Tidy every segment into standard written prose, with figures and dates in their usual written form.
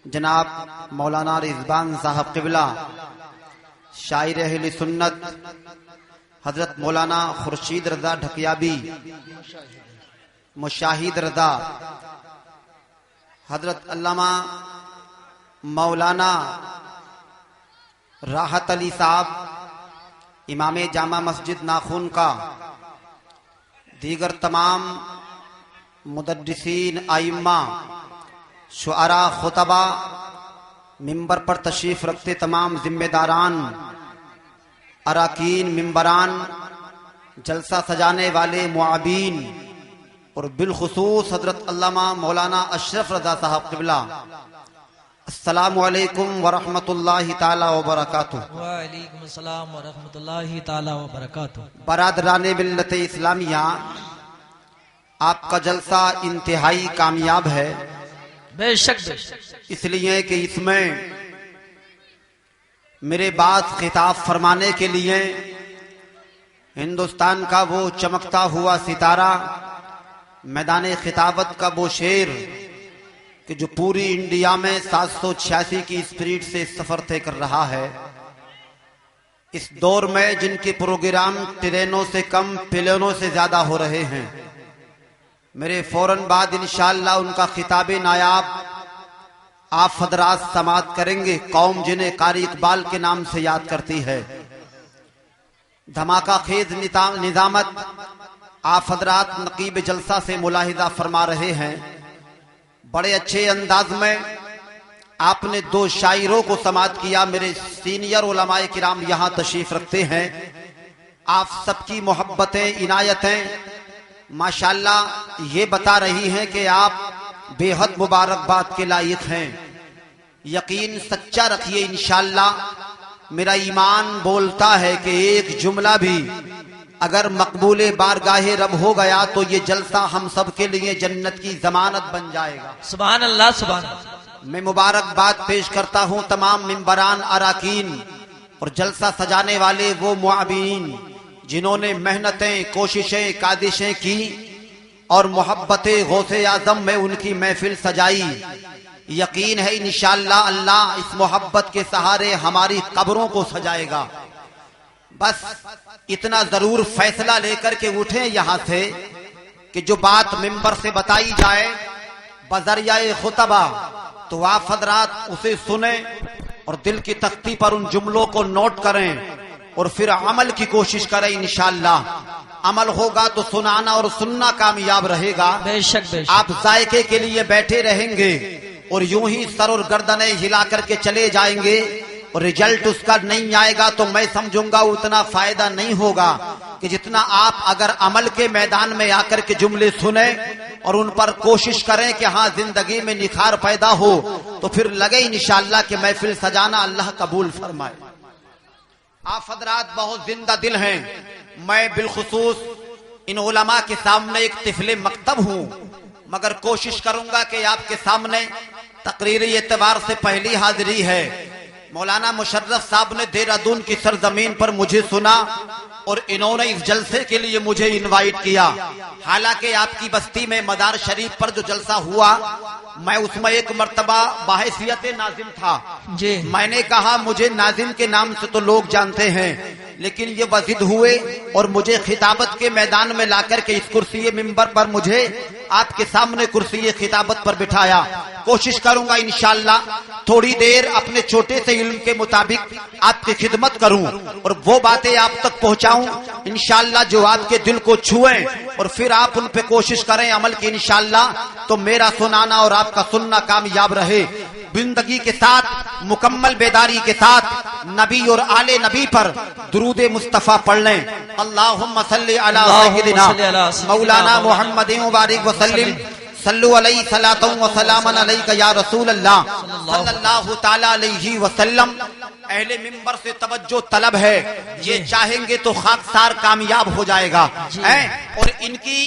جناب مولانا رضوان صاحب قبلہ، شاعر اہل سنت حضرت مولانا خورشید رضا ڈھکیابی، مشاہد رضا، حضرت علامہ مولانا راحت علی صاحب امام جامع مسجد ناخون کا، دیگر تمام مدرسین، ائمہ، شعراء، خطبہ، ممبر پر تشریف رکھتے تمام ذمہ داران، اراکین، ممبران، جلسہ سجانے والے معاونین، اور بالخصوص حضرت علامہ مولانا اشرف رضا صاحب قبلہ، السلام علیکم ورحمۃ اللہ تعالی وبرکاتہ۔ وعلیکم السلام ورحمۃ اللہ تعالی وبرکاتہ۔ برادران ملت اسلامیہ، آپ کا جلسہ انتہائی کامیاب ہے، بے شک بے شک، اس لیے کہ اس میں میرے بعد خطاب فرمانے کے لیے ہندوستان کا وہ چمکتا ہوا ستارہ، میدان خطابت کا وہ شیر کہ جو پوری انڈیا میں 786 کی اسپیڈ سے سفر طے کر رہا ہے، اس دور میں جن کے پروگرام ٹرینوں سے کم پلینوں سے زیادہ ہو رہے ہیں، میرے فوراً بعد انشاءاللہ ان کا خطاب نایاب آپ حضرات سماعت کریں گے، قوم جنہیں قاری اقبال کے نام سے یاد کرتی ہے۔ دھماکہ خیز نظامت آپ حضرات نقیب جلسہ سے ملاحظہ فرما رہے ہیں۔ بڑے اچھے انداز میں آپ نے دو شاعروں کو سماعت کیا، میرے سینئر علماء کرام یہاں تشریف رکھتے ہیں، آپ سب کی محبتیں، عنایتیں ماشاءاللہ یہ بتا رہی ہیں کہ آپ بے حد مبارکباد کے لائق ہیں۔ یقین سچا رکھیے، انشاءاللہ میرا ایمان بولتا ہے کہ ایک جملہ بھی اگر مقبول بارگاہ رب ہو گیا تو یہ جلسہ ہم سب کے لیے جنت کی ضمانت بن جائے گا۔ سبحان اللہ سبحان اللہ۔ میں مبارکباد پیش کرتا ہوں تمام ممبران، اراکین اور جلسہ سجانے والے وہ معاونین جنہوں نے محنتیں، کوششیں، کاوشیں کی اور محبت غوث اعظم میں ان کی محفل سجائی۔ یقین ہے انشاءاللہ اللہ اس محبت کے سہارے ہماری قبروں کو سجائے گا۔ بس اتنا ضرور فیصلہ لے کر کے اٹھیں یہاں سے کہ جو بات ممبر سے بتائی جائے بذریعہ خطبہ تو آپ حضرات اسے سنیں اور دل کی تختی پر ان جملوں کو نوٹ کریں اور پھر عمل کی کوشش کریں۔ انشاءاللہ عمل ہوگا تو سنانا اور سننا کامیاب رہے گا۔ بے شک بے شک۔ آپ ذائقے کے لیے بیٹھے رہیں گے اور یوں ہی سر اور گردنیں ہلا کر کے چلے جائیں گے اور رزلٹ اس کا نہیں آئے گا تو میں سمجھوں گا اتنا فائدہ نہیں ہوگا کہ جتنا آپ اگر عمل کے میدان میں آ کر کے جملے سنیں اور ان پر کوشش کریں کہ ہاں زندگی میں نکھار پیدا ہو تو پھر لگے انشاءاللہ کہ محفل سجانا اللہ قبول فرمائے۔ آپ حضرات بہت زندہ دل ہیں، میں بالخصوص ان علماء کے سامنے ایک طفل مکتب ہوں، مگر کوشش کروں گا کہ آپ کے سامنے تقریری اعتبار سے پہلی حاضری ہے۔ مولانا مشرف صاحب نے دہرادون کی سرزمین پر مجھے سنا اور انہوں نے اس جلسے کے لیے مجھے انوائٹ کیا، حالانکہ آپ کی بستی میں مدار شریف پر جو جلسہ ہوا میں اس میں ایک مرتبہ بحیثیت ناظم تھا۔ جی میں نے کہا مجھے ناظم کے نام سے تو لوگ جانتے ہیں، لیکن یہ وزد ہوئے اور مجھے خطابت کے میدان میں لا کر کے اس کرسی ممبر پر مجھے آپ کے سامنے کرسی خطابت پر بٹھایا۔ کوشش کروں گا انشاءاللہ تھوڑی دیر اپنے چھوٹے سے علم کے مطابق آپ کی خدمت کروں اور وہ باتیں آپ تک پہنچاؤں انشاءاللہ جو آپ کے دل کو چھوئیں اور پھر آپ ان پہ کوشش کریں عمل کی، انشاءاللہ تو میرا سنانا اور آپ کا سننا کامیاب رہے۔ زندگی کے ساتھ مکمل بیداری کے ساتھ نبی اور آل نبی پر درود مصطفیٰ پڑھ لیں۔ اللہم صلی علی سیدنا مولانا محمد مبارک وسلم، صلو علیہ صلاۃ و سلام علیک یا رسول اللہ صلی اللہ تعالی علیہ وسلم۔ اہل ممبر سے توجہ طلب ہے، یہ چاہیں گے تو خاکسار کامیاب ہو جائے گا، اور ان کی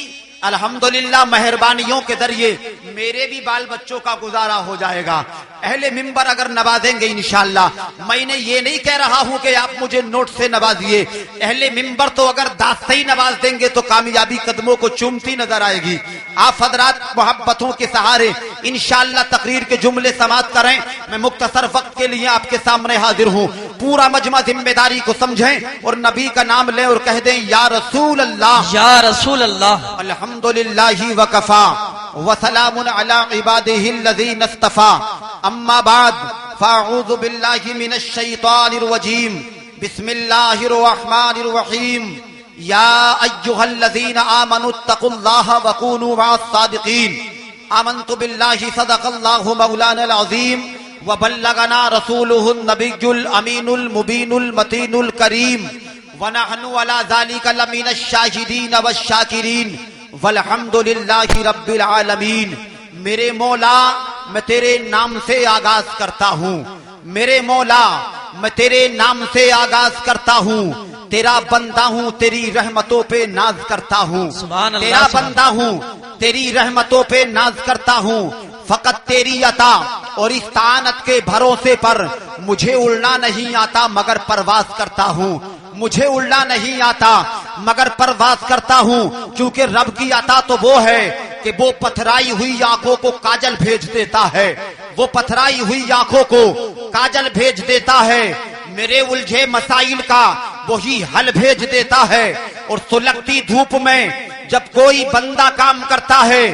الحمدللہ مہربانیوں کے ذریعے میرے بھی بال بچوں کا گزارا ہو جائے گا. اہل ممبر اگر نوازیں گے انشاءاللہ. میں نے یہ نہیں کہہ رہا ہوں کہ آپ مجھے نوٹ سے نوازیے. اہل ممبر تو اگر داست سے ہی نواز دیں گے تو کامیابی قدموں کو چومتی نظر آئے گی. آپ حضرات محبتوں کے سہارے انشاءاللہ تقریر کے جملے سماعت کریں. میں مختصر وقت کے لیے آپ کے سامنے حاضر ہوں. پورا مجمع ذمہ داری کو سمجھیں اور نبی کا نام لیں اور کہہ دیں یا رسول اللہ یا رسول اللہ. الحمدللہ وکفا وسلام علی عبادہ الذین اصطفیٰ. اما بعد فاعوذ باللہ من الشیطان الرجیم. بسم اللہ الرحمن الرحیم. یا ایہا الذین آمنوا اتقوا اللہ وکونوا مع الصادقین. آمنت باللہ صدق اللہ مولانا العظیم وبلغنا رسولہ النبی الامین المبین المتین الکریم ونحن علی ذلک لمن الشاہدین والشاکرین والحمد للہ رب العالمین. میرے مولا میں تیرے نام سے آغاز کرتا ہوں. میرے مولا میں تیرے نام سے آغاز کرتا ہوں. تیرا بندہ ہوں تیری رحمتوں پہ ناز کرتا ہوں. سبحان اللہ. تیرا بندہ ہوں تیری رحمتوں پہ ناز کرتا ہوں. فقط تیری عطا اور استعانت کے بھروسے پر مجھے اڑنا نہیں آتا مگر پرواز کرتا ہوں. مجھے اڑنا نہیں آتا مگر پرواز کرتا ہوں. کیونکہ رب کی عطا تو وہ ہے کہ وہ پتھرائی ہوئی آنکھوں کو کاجل بھیج دیتا ہے. وہ پتھرائی ہوئی آنکھوں کو کاجل بھیج دیتا ہے. میرے الجھے مسائل کا وہی حل بھیج دیتا ہے. اور سلگتی دھوپ میں جب کوئی بندہ کام کرتا ہے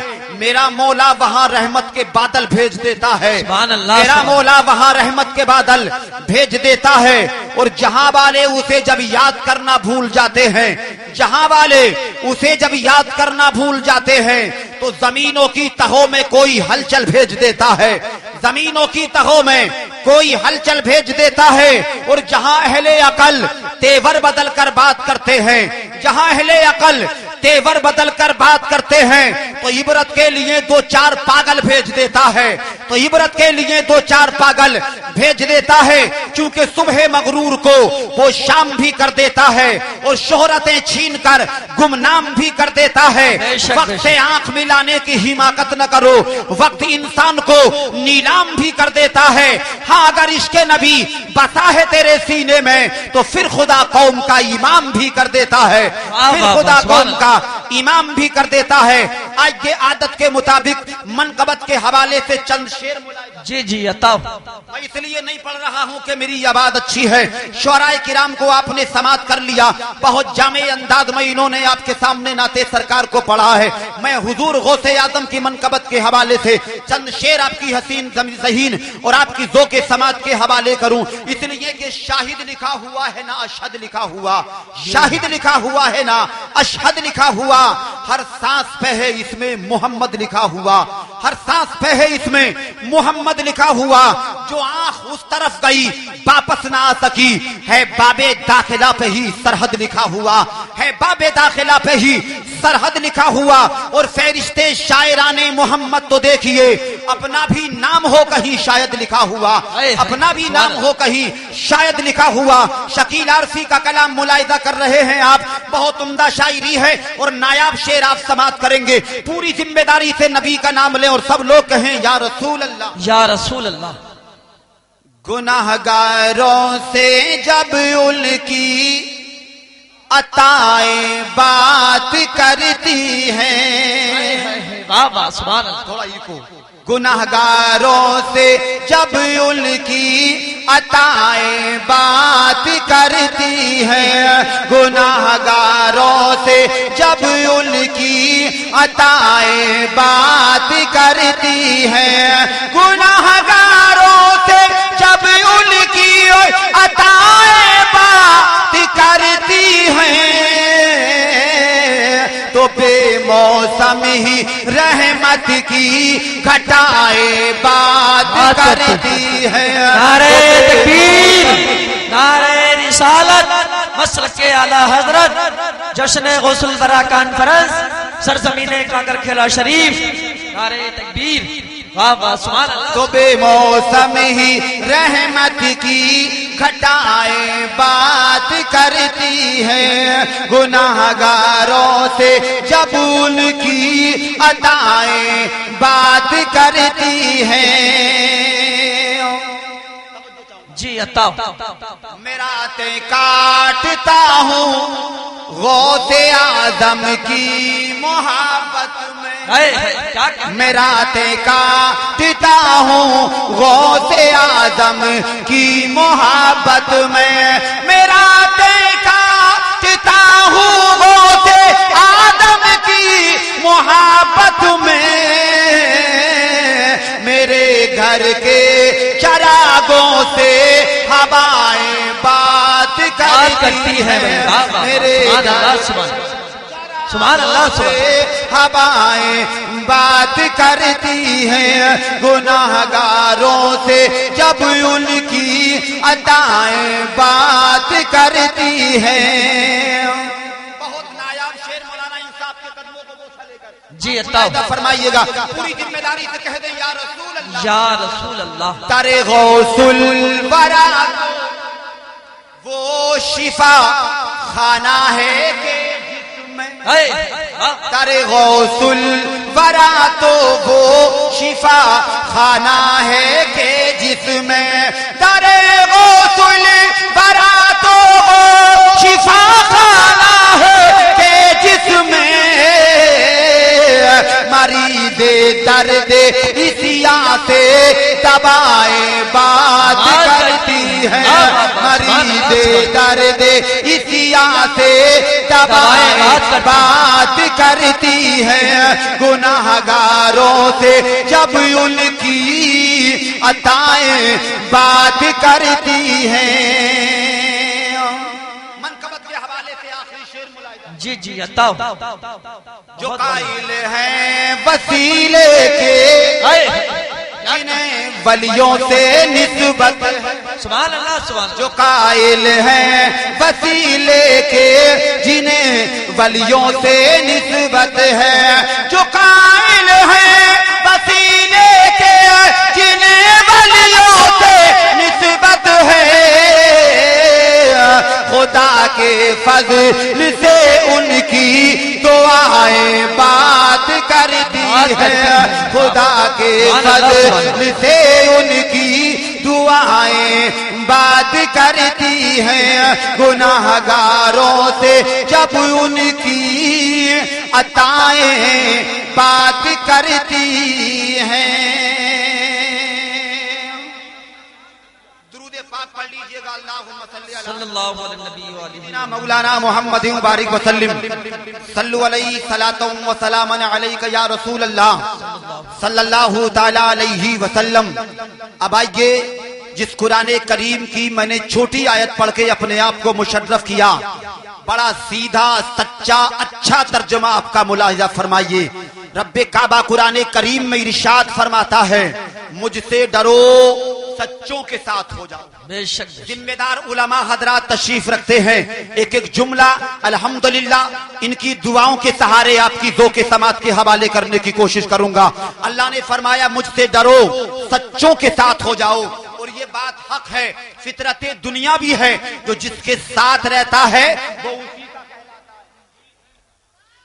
میرا مولا وہاں رحمت کے بادل بھیج دیتا ہے. سبحان اللہ. میرا مولا وہاں رحمت کے بادل بھیج دیتا ہے. اور جہاں والے اسے جب یاد کرنا بھول جاتے ہیں جہاں والے اسے جب یاد کرنا بھول جاتے ہیں تو زمینوں کی تہوں میں کوئی ہلچل بھیج دیتا ہے. زمینوں کی تہوں میں کوئی ہلچل بھیج دیتا ہے. اور جہاں اہل عقل تیور بدل کر بات کرتے ہیں جہاں اہل عقل تیور بدل کر بات کرتے ہیں تو عبرت کے لیے دو چار پاگل بھیج دیتا ہے. تو عبرت کے لیے دو چار پاگل بھیج دیتا ہے. کیونکہ صبح مغرور کو وہ شام بھی کر دیتا ہے اور شہرتیں چھین کر گمنام بھی کر دیتا ہے. وقت سے آنکھ ملانے کی حماقت نہ کرو. وقت انسان کو نیلام بھی کر دیتا ہے. ہاں اگر عشق نبی بسا ہے تیرے سینے میں تو پھر خدا قوم کا امام بھی کر دیتا ہے. پھر خدا قوم کا امام بھی کر دیتا ہے. آج کے عادت کے مطابق منقبت کے حوالے سے چند شعر جی جی عطا. میں اس لیے نہیں پڑھ رہا ہوں کہ میری آواز اچھی ہے. شعراء کرام کو آپ نے سماعت کر لیا. بہت جامع انداز میں انہوں نے آپ کے سامنے نعت سرکار کو پڑھا ہے. میں حضور غوث اعظم کی منقبت کے حوالے سے چند شعر آپ کی حسین ذہین اور آپ کی ذوق سماعت کے حوالے کروں. اس لیے کہ شاہد لکھا ہوا ہے نہ اشہد لکھا ہوا. شاہد لکھا ہوا ہے نہ اشہد لکھا ہوا. ہر سانس پہ ہے اس میں محمد لکھا ہوا. ہر سانس پہ ہے اس میں محمد لکھا ہوا. جو آنکھ اس طرف گئی واپس نہ آ سکی ہے باب داخلہ پہ ہی سرحد لکھا ہوا. ہے باب داخلہ پہ ہی سرحد لکھا ہوا. اور فہرشتے شاعران محمد تو دیکھیے اپنا بھی نام ہو کہیں شاید لکھا ہوا. اپنا بھی نام ہو کہیں شاید لکھا ہوا. شکیل عارفی کا کلام ملاحظہ کر رہے ہیں آپ. بہت عمدہ شاعری ہے اور نایاب شعر آپ سماعت کریں گے. پوری ذمہ داری سے نبی کا نام لیں اور سب لوگ کہیں یا رسول اللہ یا رسول اللہ. گناہگاروں سے جب ان کی عطائیں بات کرتی ہیں. واہ واہ سبحان اللہ. تھوڑا ایکو. گناہگاروں سے جب ان کی عطائیں بات کرتی ہیں. گناہگاروں سے جب ان کی عطائیں بات کرتی ہیں. گناہگاروں سے جب ان کی عطائیں بات کرتی ہیں تو بے موسم ہی رحمت کی گھٹائیں بات کرتی ہیں. نعرہ تکبیر نعرہ رسالت مسلک اعلی حضرت جشن غسل برا کانفرنس سرزمین کاکر کھیلا شریف. نعرہ تکبیر. واہ واہ سبحان اللہ. تو بے موسم ہی رحمت کی घटाएं बात करती है, गुनाहगारों से जब उनकी अताएं बात करती है। जी अता मेराते काटता हूँ गौसे आदम की मोहब्बत में, मेराते काटता हूँ गौसे आदम की मोहब्बत में, मेराते काटता हूँ गौसे आदम की मोहब्बत में। मेरे घर के चरागों से हवाएं बात करती है, मेरे सुभान अल्लाह से हवाएं बात करती हैं, गुनाहगारों से जब उनकी अताएं बात करती हैं। बहुत नायाब शेर मौलाना इंसाफ के कदमों को बोसा लेकर जी अता फरमाइएगा, पूरी जिम्मेदारी से कह दें या रसूल अल्लाह, या रसूल अल्लाह। तारे गौसुल वरा वो शिफा खाना है कि तारे गौसुल वरा तो वो शिफा खाना है कि जिसमें, तारे गौसुल वरा तो वो शिफा खाना है कि जिसमें, मरीज़े दर्द इसिया से दवाएं बात करती है, मरीज़े दर्द इसिया से दवाएं बात करती है, गुनाहगारों से जब उनकी अताएं बात करती हैं। मनकबत के हवाले से आखिरी शेर मुलाहिजा। जी जी अता जो कायल हैं वसीले के, जिन्हें वलियों से निस्बत है, सुभान अल्लाह सुभान, जो कायल हैं वसीले के, जिन्हें वलियों से निस्बत है, जो कायल हैं वसीले के, जिन्हें वलियों से निस्बत है, खुदा के फज़ल से उनकी दुआएं बात करती है, खुदा के फज़ल से उनकी दुआएं बात करती हैं, गुनाहगारों से जब उनकी अताएं बात करती हैं। दुरूद पाक पढ़ लीजिएगा, अल्लाहुम्मा सल्ली अला सल्लल्लाहु अलैहि मौलाना मोहम्मद मुबारक वसल्लम, सल्लु अलैहि सलातुम व सलामन अलैका या रसूल अल्लाह सल्लल्लाहु तआला अलैहि वसल्लम। अब आइए, जिस कुरान करीम की मैंने छोटी आयत पढ़ के अपने आप को मुशर्रफ किया, बड़ा सीधा सच्चा अच्छा तर्जुमा आपका मुलाहिजा फरमाइए। रब्बे काबा कुरान करीम में इरशाद फरमाता है, मुझसे डरो, सच्चों के साथ हो जाओ। बेशक जिम्मेदार उलमा हजरात तशरीफ रखते हैं, एक एक जुमला अल्हम्दुलिल्लाह इनकी दुआओं के सहारे आपकी दो के समात के हवाले करने की कोशिश करूंगा। अल्लाह ने फरमाया, मुझसे डरो, सच्चों के साथ हो जाओ। और ये बात हक है, फितरत दुनिया भी है, जो जिसके साथ रहता है वो उसी का कहलाता है।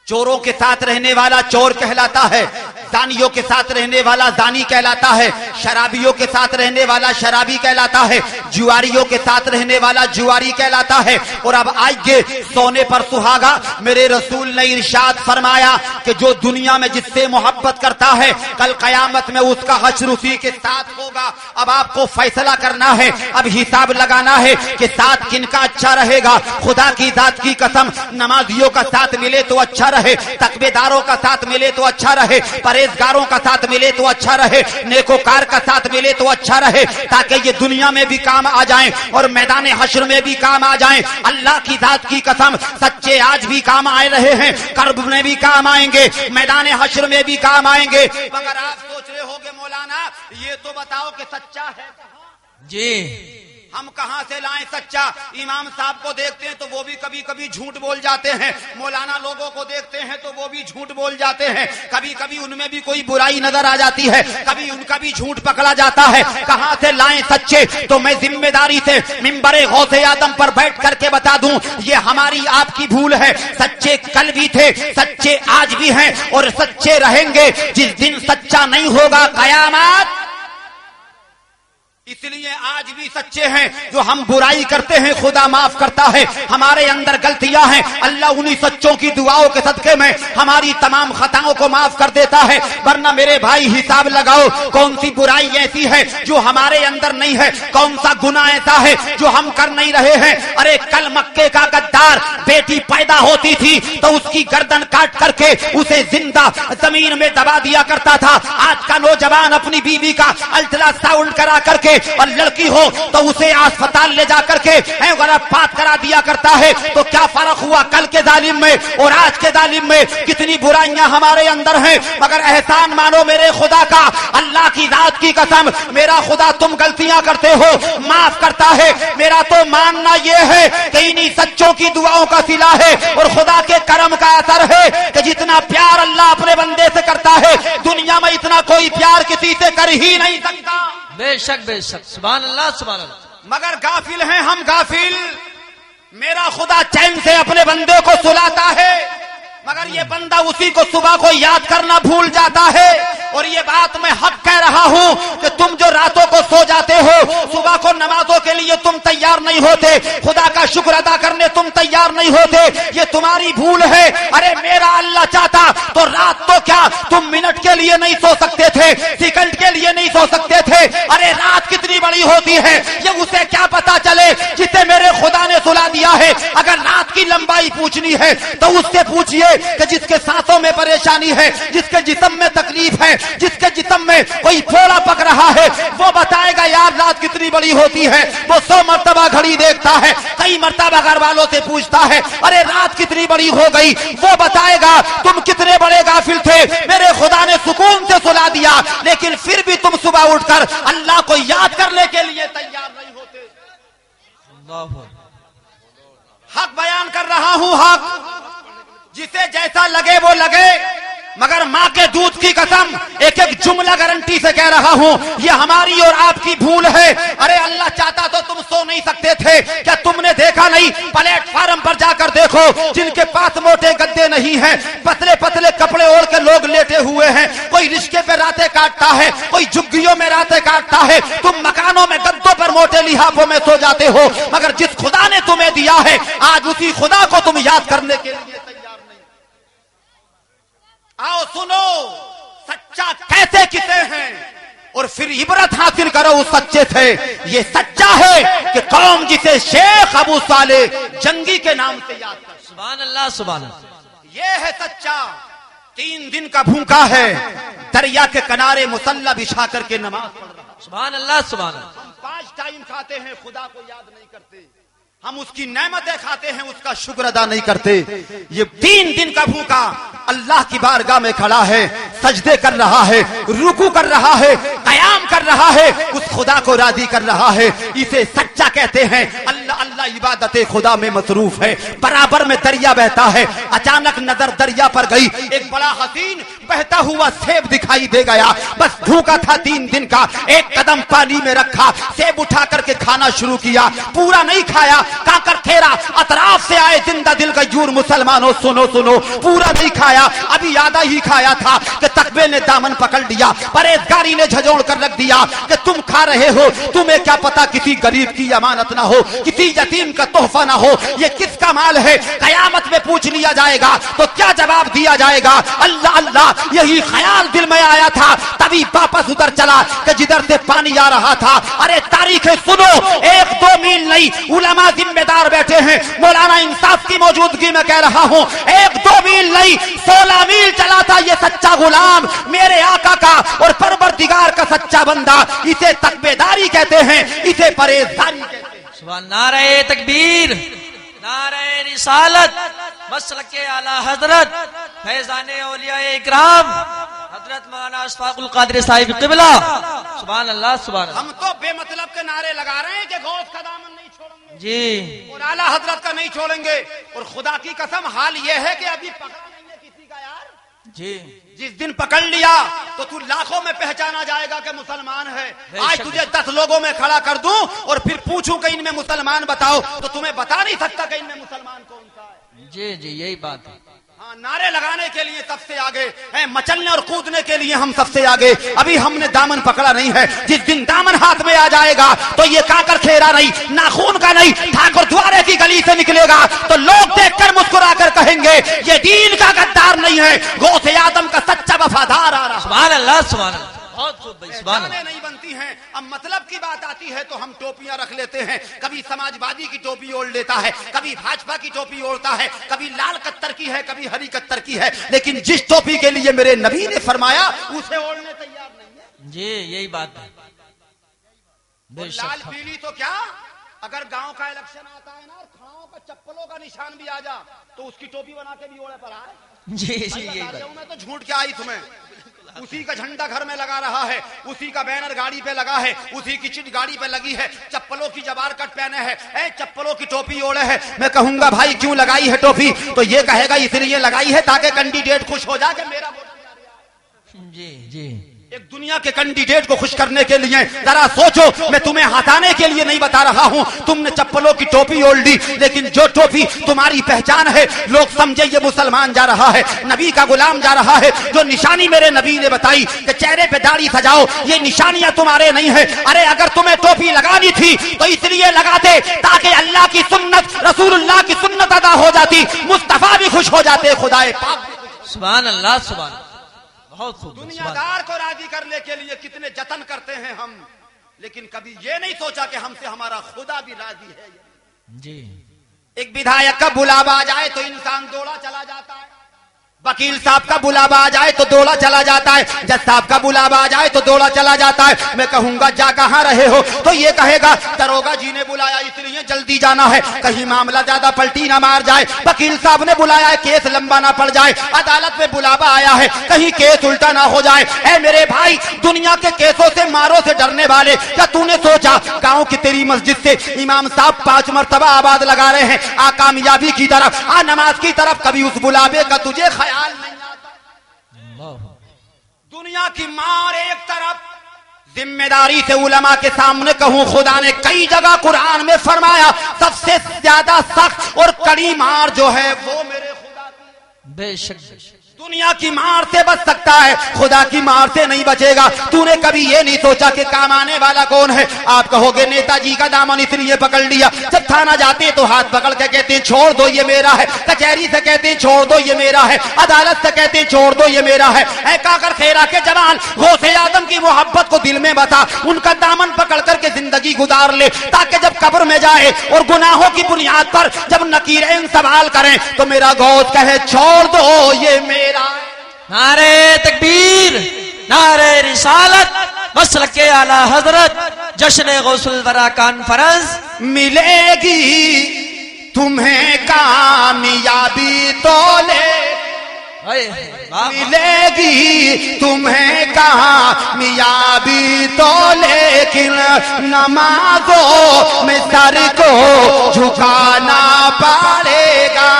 चोरों के साथ रहने वाला चोर कहलाता है, दानियों के साथ रहने वाला दानी कहलाता है, शराबियों के साथ रहने वाला शराबी कहलाता है, जुआरियों के साथ रहने वाला जुआरी कहलाता है। और अब आइए, सोने पर सुहागा, मेरे रसूल ने इरशाद फरमाया कि जो दुनिया में जिससे मोहब्बत करता है, कल कयामत में उसका हश्र उसी के साथ होगा। अब आपको फैसला करना है, अब हिसाब लगाना है कि साथ किनका अच्छा रहेगा। खुदा की जात की कसम, नमाजियों का साथ मिले तो अच्छा रहे, तकबेदारों का साथ मिले तो अच्छा रहे, परहेजगारों का साथ मिले तो अच्छा रहे, नेकोकार का साथ मिले तो अच्छा रहे, ताकि ये दुनिया में भी काम आ जाएं और मैदान हश्र में भी काम आ जाएं। अल्लाह की जात की कसम, सच्चे आज भी काम आ रहे हैं, कर्ब में भी काम आएंगे, मैदान हश्र में भी काम आएंगे। मगर आप सोच रहे होगे, मौलाना ये तो बताओ कि सच्चा है जी, ہم کہاں سے لائیں سچا؟ امام صاحب کو دیکھتے ہیں تو وہ بھی کبھی کبھی جھوٹ بول جاتے ہیں، مولانا لوگوں کو دیکھتے ہیں تو وہ بھی جھوٹ بول جاتے ہیں، کبھی کبھی ان میں بھی کوئی برائی نظر آ جاتی ہے، کبھی ان کا بھی جھوٹ پکڑا جاتا ہے۔ کہاں سے لائیں سچے؟ تو میں ذمہ داری سے ممبر غوث آدم پر بیٹھ کر کے بتا دوں، یہ ہماری آپ کی بھول ہے۔ سچے کل بھی تھے، سچے آج بھی ہیں اور سچے رہیں گے۔ جس دن سچا نہیں ہوگا قیامت، اس لیے آج بھی سچے ہیں۔ جو ہم برائی کرتے ہیں خدا معاف کرتا ہے، ہمارے اندر غلطیاں ہیں، اللہ انہی سچوں کی دعاؤں کے صدقے میں ہماری تمام خطاؤں کو معاف کر دیتا ہے۔ ورنہ میرے بھائی حساب لگاؤ، کون سی برائی ایسی ہے جو ہمارے اندر نہیں ہے، کون سا گناہ ایسا ہے جو ہم کر نہیں رہے ہیں۔ ارے کل مکے کا غدار بیٹی پیدا ہوتی تھی تو اس کی گردن کاٹ کر کے اسے زندہ زمین میں دبا دیا کرتا تھا۔ آج کا نوجوان اپنی بیوی کا الٹرا ساؤنڈ کرا کر کے، اور لڑکی ہو تو اسے اسپتال لے جا کر کے پات کرا دیا کرتا ہے۔ تو کیا فرق ہوا کل کے ظالم میں اور آج کے ظالم میں؟ کتنی برائیاں ہمارے اندر ہیں، مگر احسان مانو میرے خدا کا، اللہ کی ذات کی قسم، میرا خدا تم غلطیاں کرتے ہو معاف کرتا ہے۔ میرا تو ماننا یہ ہے کہ انہی سچوں کی دعاؤں کا صلہ ہے اور خدا کے کرم کا اثر ہے کہ جتنا پیار اللہ اپنے بندے سے کرتا ہے، دنیا میں اتنا کوئی پیار کسی سے کر ہی نہیں سکتا۔ بے شک بے شک، سبحان اللہ سبحان اللہ۔ مگر غافل ہیں ہم، غافل۔ میرا خدا چین سے اپنے بندے کو سلاتا ہے، مگر یہ بندہ اسی کو صبح کو یاد کرنا بھول جاتا ہے۔ اور یہ بات میں حق کہہ رہا ہوں کہ تم جو راتوں کو سو جاتے ہو، صبح کو نمازوں کے لیے تم تیار نہیں ہوتے، خدا کا شکر ادا کرنے تم تیار نہیں ہوتے، یہ تمہاری بھول ہے۔ ارے میرا اللہ چاہتا تو رات تو کیا تم منٹ کے لیے نہیں سو سکتے تھے، سیکنڈ کے لیے نہیں سو سکتے تھے۔ ارے رات کتنی بڑی ہوتی ہے یہ اسے کیا پتا چلے جسے میرے خدا نے سلا دیا ہے۔ اگر رات کی لمبائی پوچھنی ہے تو اس سے پوچھئے کہ جس کے سانسوں میں پریشانی ہے، جس کے جسم میں تکلیف ہے، جس کے جسم میں کوئی پھوڑا پک رہا ہے، وہ بتائے گا یار رات کتنی بڑی ہوتی ہے۔ وہ 100 مرتبہ گھڑی دیکھتا ہے، کئی مرتبہ گھر والوں سے پوچھتا ہے ارے رات کتنی بڑی ہو گئی، وہ بتائے گا تم کتنے بڑے غافل تھے، میرے خدا نے سکون سے سلا دیا، لیکن پھر بھی تم صبح اٹھ کر اللہ کو یاد کرنے کے لیے تیار نہیں ہوتے۔ حق بیان کر رہا ہوں، حق، جسے جیسا لگے وہ لگے، مگر ماں کے دودھ کی قسم ایک ایک جملہ گارنٹی سے کہہ رہا ہوں، یہ ہماری اور آپ کی بھول ہے۔ ارے اللہ چاہتا تو تم سو نہیں سکتے تھے، کیا تم نے دیکھا نہیں؟ پلیٹ فارم پر جا کر دیکھو، جن کے پاس موٹے گدے نہیں ہیں، پتلے پتلے کپڑے اوڑھ کے لوگ لیٹے ہوئے ہیں، کوئی رشکے پہ راتیں کاٹتا ہے، کوئی جھگیوں میں راتیں کاٹتا ہے، تم مکانوں میں گدوں پر موٹے لحافوں میں سو جاتے ہو، مگر جس خدا نے تمہیں دیا ہے آج اسی خدا کو تم یاد کرنے کے لیے تیار نہیں۔ آؤ سنو سچا کیسے کتے ہیں اور پھر عبرت حاصل کرو اس سچے سے۔ یہ سچا ہے کہ قوم جسے شیخ ابو صالح جنگی کے نام سے یاد کر۔ سبحان اللہ سبحان اللہ۔ یہ ہے سچا، 3 دن کا بھوکا ہے، دریا کے کنارے مصلی بچھا کر کے نماز پڑھ رہا۔ سبحان اللہ سبحان اللہ۔ ہم 5 ٹائم کھاتے ہیں، خدا کو یاد نہیں کرتے، ہم اس کی نعمتیں کھاتے ہیں، اس کا شکر ادا نہیں کرتے۔ یہ 3 دن کا بھوکا اللہ کی بارگاہ میں کھڑا ہے، سجدے کر رہا ہے، رکوع کر رہا ہے، قیام کر رہا ہے، اس خدا کو راضی کر رہا ہے۔ اسے سچا کہتے ہیں۔ اللہ اللہ عبادت خدا میں مصروف ہے، برابر میں دریا بہتا ہے۔ اچانک نظر دریا پر گئی، ایک بڑا حسین بہتا ہوا سیب دکھائی دے گیا۔ بس بھوکا تھا 3 دن کا، ایک قدم پانی میں رکھا، سیب اٹھا کر کے کھانا شروع کیا، پورا نہیں کھایا، کانکر کھیرا اطراف سے آئے زندہ دل غیور مسلمانوں سنو سنو، پورا نہیں کھایا، ابھی آدھا ہی کھایا تھا کہ تقوی نے دامن پکڑ لیا، پرہیزگاری نے جھجوڑ کر رکھ دیا کہ تم کھا رہے ہو، تمہیں کیا پتا کسی غریب کی امانت نہ ہو، کسی یتیم کا تحفہ نہ ہو، یہ کس کا مال ہے؟ قیامت میں پوچھ لیا جائے گا تو کیا جواب دیا جائے گا؟ اللہ اللہ، یہی خیال دل میں آیا تھا، تبھی واپس ادھر چلا کہ جدھر سے پانی آ رہا تھا۔ ارے تاریخیں سنو، 1-2 میل نہیں، علماء ذمہ دار بیٹھے ہیں، مولانا انصاف کی موجودگی میں کہہ رہا ہوں، 1-2 میل نہیں، 16 میل چلا تھا یہ سچا غلام میرے آقا کا اور پروردگار کا سچا بندہ۔ اسے تقوی داری کہتے ہیں، اسے پرہیزگاری کہتے ہیں۔ سبحان نعرہ تکبیر، نعرہ رسالت، مسلک اعلی حضرت، فیضان اولیاء اکرام حضرت مولانا اشفاق القادری صاحب قبلہ سبحان اللہ سبحان اللہ. ہم تو بے مطلب کے نعرے لگا رہے ہیں کہ غوث کا دامن نہیں چھوڑیں گے جی اور اعلیٰ حضرت کا نہیں چھوڑیں گے. اور خدا کی قسم حال یہ ہے کہ ابھی پکڑا نہیں ہے کسی کا یار. جی جس دن پکڑ لیا تو لاکھوں میں پہچانا جائے گا کہ مسلمان ہے. آج تجھے 10 لوگوں میں کھڑا کر دوں اور پھر پوچھوں کہ ان میں مسلمان بتاؤ تو تمہیں بتا نہیں سکتا کہ ان میں مسلمان کون سا ہے. جی جی یہی بات ہے. ہاں نعرے لگانے کے لیے سب سے آگے ہیں, مچلنے اور کودنے کے لیے ہم سب سے آگے. ابھی ہم نے دامن پکڑا نہیں ہے. جس دن دامن ہاتھ میں آ جائے گا تو یہ کاکر کھیرا نہیں, ناخون کا نہیں, ٹھاکر دوارے کی گلی سے نکلے گا تو لوگ دیکھ کر مسکرا کر کہیں گے یہ دین کا غدار نہیں ہے, غوث آدم کا سچا وفادار آ رہا. سبحان اللہ سبحان اللہ. بہت خوب بھائی سبحان اللہ. نہیں بنتی ہیں. اب مطلب کی بات آتی ہے تو ہم ٹوپیاں رکھ لیتے ہیں. کبھی سماجوادی کی ٹوپی اوڑھ لیتا ہے, کبھی بھاجپا کی ٹوپی اوڑھتا ہے, کبھی لال قطر کی ہے, کبھی ہری قطر کی ہے. لیکن جس ٹوپی کے لیے میرے نبی نے فرمایا اسے اوڑھنے تیار نہیں ہے. جی یہی بات ہے. بے لال شک پیلی تو کیا, اگر گاؤں کا الیکشن آتا ہے نا اور کھڑاؤں کا چپلوں کا نشان بھی آ جا تو اس کی ٹوپی بنا کے بھی اوڑے پر آئے. جی جی یہی بات. میں تو جھوٹ کیا آئی تمہیں. اسی کا جھنڈا گھر میں لگا رہا ہے, اسی کا بینر گاڑی پہ لگا ہے, اسی کی چٹ گاڑی پہ لگی ہے, چپلوں کی جبار کٹ پہنے ہے, چپلوں کی ٹوپی اوڑے ہے. میں کہوں گا بھائی کیوں لگائی ہے ٹوپی تو یہ کہے گا اس لیے لگائی ہے تاکہ کینڈیڈیٹ خوش ہو جائے کہ میرا ووٹ. جی جی ایک دنیا کے کینڈیڈیٹ کو خوش کرنے کے لیے ذرا سوچو. میں تمہیں ہٹانے کے لیے نہیں بتا رہا ہوں. تم نے چپلوں کی ٹوپی اوڑھ لی, لیکن جو ٹوپی تمہاری پہچان ہے, لوگ سمجھے یہ مسلمان جا رہا ہے, نبی کا غلام جا رہا ہے. جو نشانی میرے نبی نے بتائی کہ چہرے پہ داڑھی سجاؤ, یہ نشانیاں تمہارے نہیں ہیں. ارے اگر تمہیں ٹوپی لگانی تھی تو اس لیے لگاتے تاکہ اللہ کی سنت, رسول اللہ کی سنت ادا ہو جاتی, مصطفیٰ بھی خوش ہو جاتے, خدائے پاک. سبحان اللہ سبحان اللہ. بہت خوب. دنیا دار کو راضی کرنے کے لیے کتنے جتن کرتے ہیں ہم, لیکن کبھی یہ نہیں سوچا کہ ہم سے ہمارا خدا بھی راضی ہے. جی ایک بدھایک کا بلاوا آ جائے تو انسان دوڑا چلا جاتا ہے, وکیل صاحب کا بلاوا آ جائے تو دوڑا چلا جاتا ہے, جج صاحب کا بلاوا آ جائے تو دوڑا چلا جاتا ہے. میں کہوں گا جا کہاں رہے ہو تو یہ کہے گا دروگا جی نے بلایا اس لیے جلدی جانا ہے, کہیں معاملہ زیادہ پلٹی نہ مار جائے. وکیل صاحب نے بلایا ہے کیس لمبا نہ پڑ جائے. عدالت میں بلاوا آیا ہے کہیں کیس الٹا نہ ہو جائے. اے میرے بھائی, دنیا کے کیسوں سے ماروں سے ڈرنے والے, کیا تو نے سوچا گاؤں کی تیری مسجد سے امام صاحب 5 مرتبہ آواز لگا رہے ہیں آ کامیابی کی طرف, آ نماز کی طرف, کبھی اس بلاوے کا تجھے خیال نہیں آتا؟ دنیا کی مار ایک طرف, ذمہ داری سے علماء کے سامنے کہوں, خدا نے کئی جگہ قرآن میں فرمایا سب سے زیادہ سخت اور کڑی مار جو ہے وہ میرے خدا کی. بے شک بے شک. دنیا کی مار سے بچ سکتا ہے, خدا کی مار سے نہیں بچے گا. تو نے کبھی یہ نہیں سوچا کہ کام آنے والا کون ہے. آپ کہو گے نیتا جی کا دامن اس لیے پکڑ لیا, جب تھانہ جاتے تو ہاتھ پکڑ کے کہتے ہیں چھوڑ دو یہ میرا ہے, کچہری سے کہتے ہیں چھوڑ دو یہ میرا ہے, عدالت سے کہتے ہیں چھوڑ دو یہ میرا ہے. اے کاکر خیرا کے جوان, غوث آدم کی محبت کو دل میں بتا, ان کا دامن پکڑ کر کے زندگی گزار لے, تاکہ جب قبر میں جائے اور گناہوں کی بنیاد پر جب نکیرین سوال کریں تو میرا غوث کہے چھوڑ دو یہ میرا. نعرے تکبیر, نعرے رسالت, مسلک اعلی حضرت, جشن غوث الورا کانفرنس. ملے گی تمہیں کامیابی تو ملے گی تمہیں کامیابی تو, لیکن نمازوں میں سر کو جھکانا پڑے گا,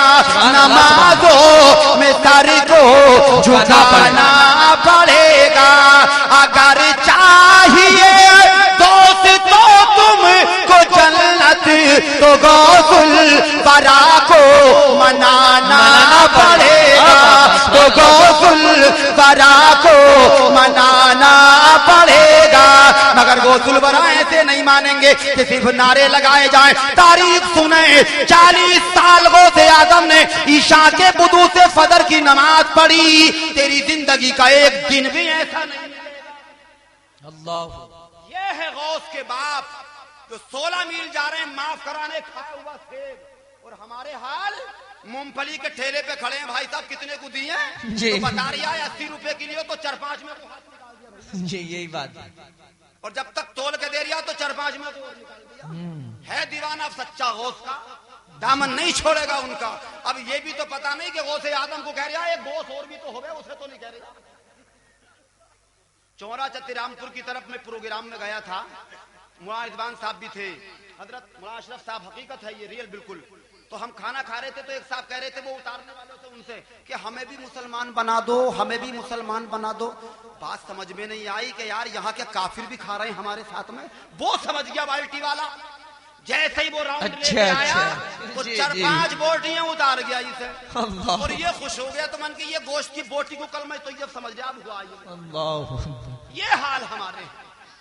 نمازوں میں سر کو جھکانا پڑے گا. اگر چاہیے دوست تو تم کو جنت تو غوث الورا کو منانا پڑے گا, تو غوث الورا کو منانا پڑے گا. مگر غوث الورا ایسے نہیں مانیں گے کہ صرف نعرے لگائے جائیں. تاریخ سنیں, 40 سال غوث آدم نے عشاء کے بدو سے فجر کی نماز پڑھی. تیری زندگی کا ایک دن بھی ایسا نہیں اللہ. یہ ہے غوث کے باپ جو 16 میل جا رہے ہیں معاف کرانے کھایا ہوا سیب, اور ہمارے حال مونگ پھلی کے ٹھیلے پہ کھڑے ہیں. بھائی صاحب کتنے کو دیے جی. تو بتا رہی ہے 80 روپے کے لیے تو 4-5 میں کو ہاتھ نکال دیا. جی یہی بات ہے. اور جب تک تول کے دے رہا تو 4-5 میں کو نکال دیا. ہے دیوانہ سچا غوث کا, دامن نہیں چھوڑے گا ان کا. اب یہ بھی تو پتا نہیں کہ غوث آدم کو کہہ رہا ہے ایک غوث اور بھی تو ہو گئے, اسے تو نہیں کہہ رہا. चौरा चतुरामपुर की तरफ में प्रोग्राम में गया था, मुला रिजवान साहब भी थे, हजरत मुला अशरफ साहब, हकीकत है ये, रियल बिल्कुल। तो हम खाना खा रहे थे तो एक साहब कह रहे थे वो उतारने वालों से उनसे कि हमें भी मुसलमान बना दो, हमें भी मुसलमान बना दो। बात समझ में नहीं आई कि यार यहाँ के काफिर भी खा रहे हैं हमारे साथ में। वो समझ गया बाल्टी वाला, जैसे ही वो राउंड लेके आया वो 4-5 बोटियां उतार गया इसे, और ये खुश हो गया। तो मन की ये गोश्त की बोटी को कल मैं तो ये समझ गया अब हुआ ये हाल हमारे।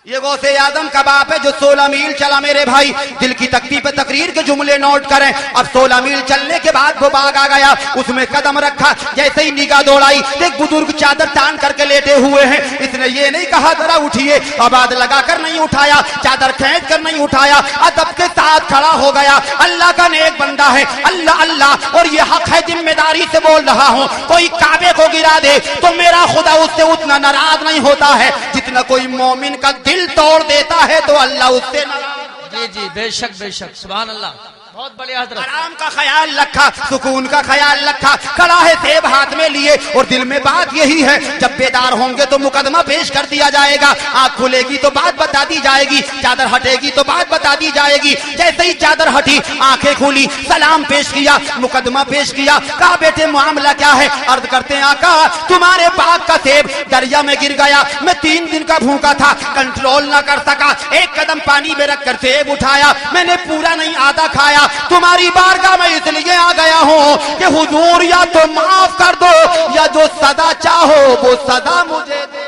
ये गौसे आदम का बाप है जो 16 मील चला मेरे भाई। दिल की तख्ती पे तकरीर के जुमले नोट करें। अब 16 मील चलने के बाद वो बाग आ गया, उसमें कदम रखा, जैसे ही निगाह दौड़ाई एक बुजुर्ग चादर तान करके लेटे हुए हैं। इसने ये नहीं कहा जरा उठिए, आवाज लगाकर नहीं उठाया, चादर खींच कर नहीं उठाया, अदब के साथ खड़ा हो गया। अल्लाह का नेक बंदा है, अल्लाह अल्लाह, और ये हक है, जिम्मेदारी से बोल रहा हूँ। कोई काबे को गिरा दे तो मेरा खुदा उससे उतना नाराज नहीं होता है जितना कोई मोमिन का दिल तोड़ देता है तो अल्लाह उससे नाराज। जी जी, बेशक बेशक, सुभान अल्लाह, बहुत बढ़िया हजरत। आराम का ख्याल रखा, सुकून का ख्याल रखा, खड़ा है सेब हाथ में लिए, और दिल में बात यही है जब बेदार होंगे तो मुकदमा पेश कर दिया जाएगा। आंख खुलेगी तो बात बता दी जाएगी, चादर हटेगी तो बात बता दी जाएगी। जैसे ही चादर हटी, आंखें खुली, सलाम पेश किया, मुकदमा पेश किया, कहा बेटे मामला क्या है? अर्ज करते हैं आका तुम्हारे बाग का सेब दरिया में गिर गया, मैं 3 दिन का भूखा था, कंट्रोल न कर सका, एक कदम पानी में रखकर सेब उठाया, मैंने पूरा नहीं आधा खाया, तुम्हारी बारगाह में इसलिए आ गया हूँ कि हुजूर या तो माफ कर दो या जो सदा चाहो वो सदा मुझे दे।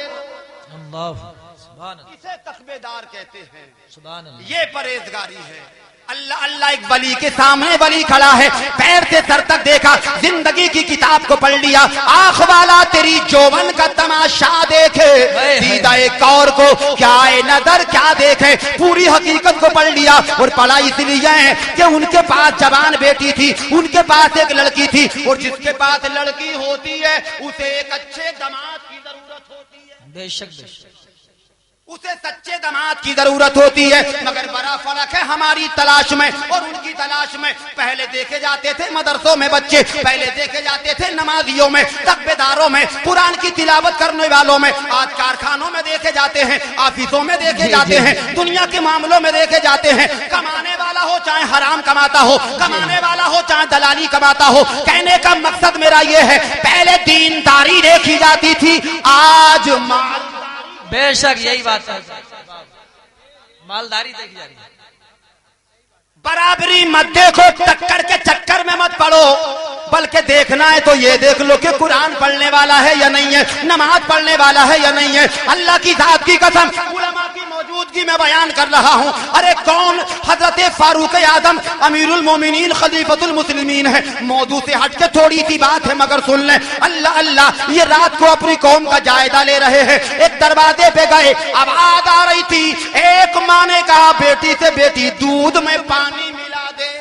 इसे तकबेदार कहते हैं, सुभान अल्लाह। ये परहेजगारी है। अल्लाह अल्लाह, एक वली के सामने वली खड़ा है, पैर से सर तक देखा, जिंदगी की किताब को पढ़ लिया, आंख वाला तेरी जोवन का तमाशा देखे, सीधा एक और को क्या नजर क्या देखे, पूरी हकीकत को पढ़ लिया। और पढ़ा इसलिए है कि उनके पास जवान बेटी थी, उनके पास एक लड़की थी, और जिसके पास लड़की होती है उसे एक अच्छे दामाद की जरूरत होती है। बेशक बेशक, उसे सच्चे दामाद की जरूरत होती है। मगर बड़ा फर्क है हमारी तलाश में और उनकी तलाश में। पहले देखे जाते थे मदरसों में बच्चे, पहले देखे जाते थे नमाजियों में, तकबेदारों में, कुरान की तिलावत करने वालों में। आज कारखानों में देखे जाते हैं, ऑफिसों में देखे जाते हैं, दुनिया के मामलों में देखे जाते हैं। कमाने वाला हो चाहे हराम कमाता हो, कमाने वाला हो चाहे दलाली कमाता हो। कहने का मकसद मेरा ये है, पहले दीनदारी देखी जाती थी, आज माल। बेशक यही बात है, मालदारी देखी जा रही है। बराबरी मत देखो, टक्कर के चक्कर में मत पड़ो, बल्कि देखना है तो ये देख लो कि कुरान पढ़ने वाला है या नहीं है, नमाज पढ़ने वाला है या नहीं है। अल्लाह की जात की कसम, उलमा की मौजूदगी में बयान कर रहा हूँ। अरे कौन हजरत फारूक आदम अमीरुल मोमिनीन खलीफतुल मुस्लिमीन है। मौजू से हट के थोड़ी सी बात है मगर सुन लें। अल्लाह अल्लाह, ये रात को अपनी कौम का जायजा ले रहे हैं, एक दरवाजे पे गए, आवाज आ रही थी, एक माँ ने कहा बेटी से बेटी दूध में पानी मिला दे,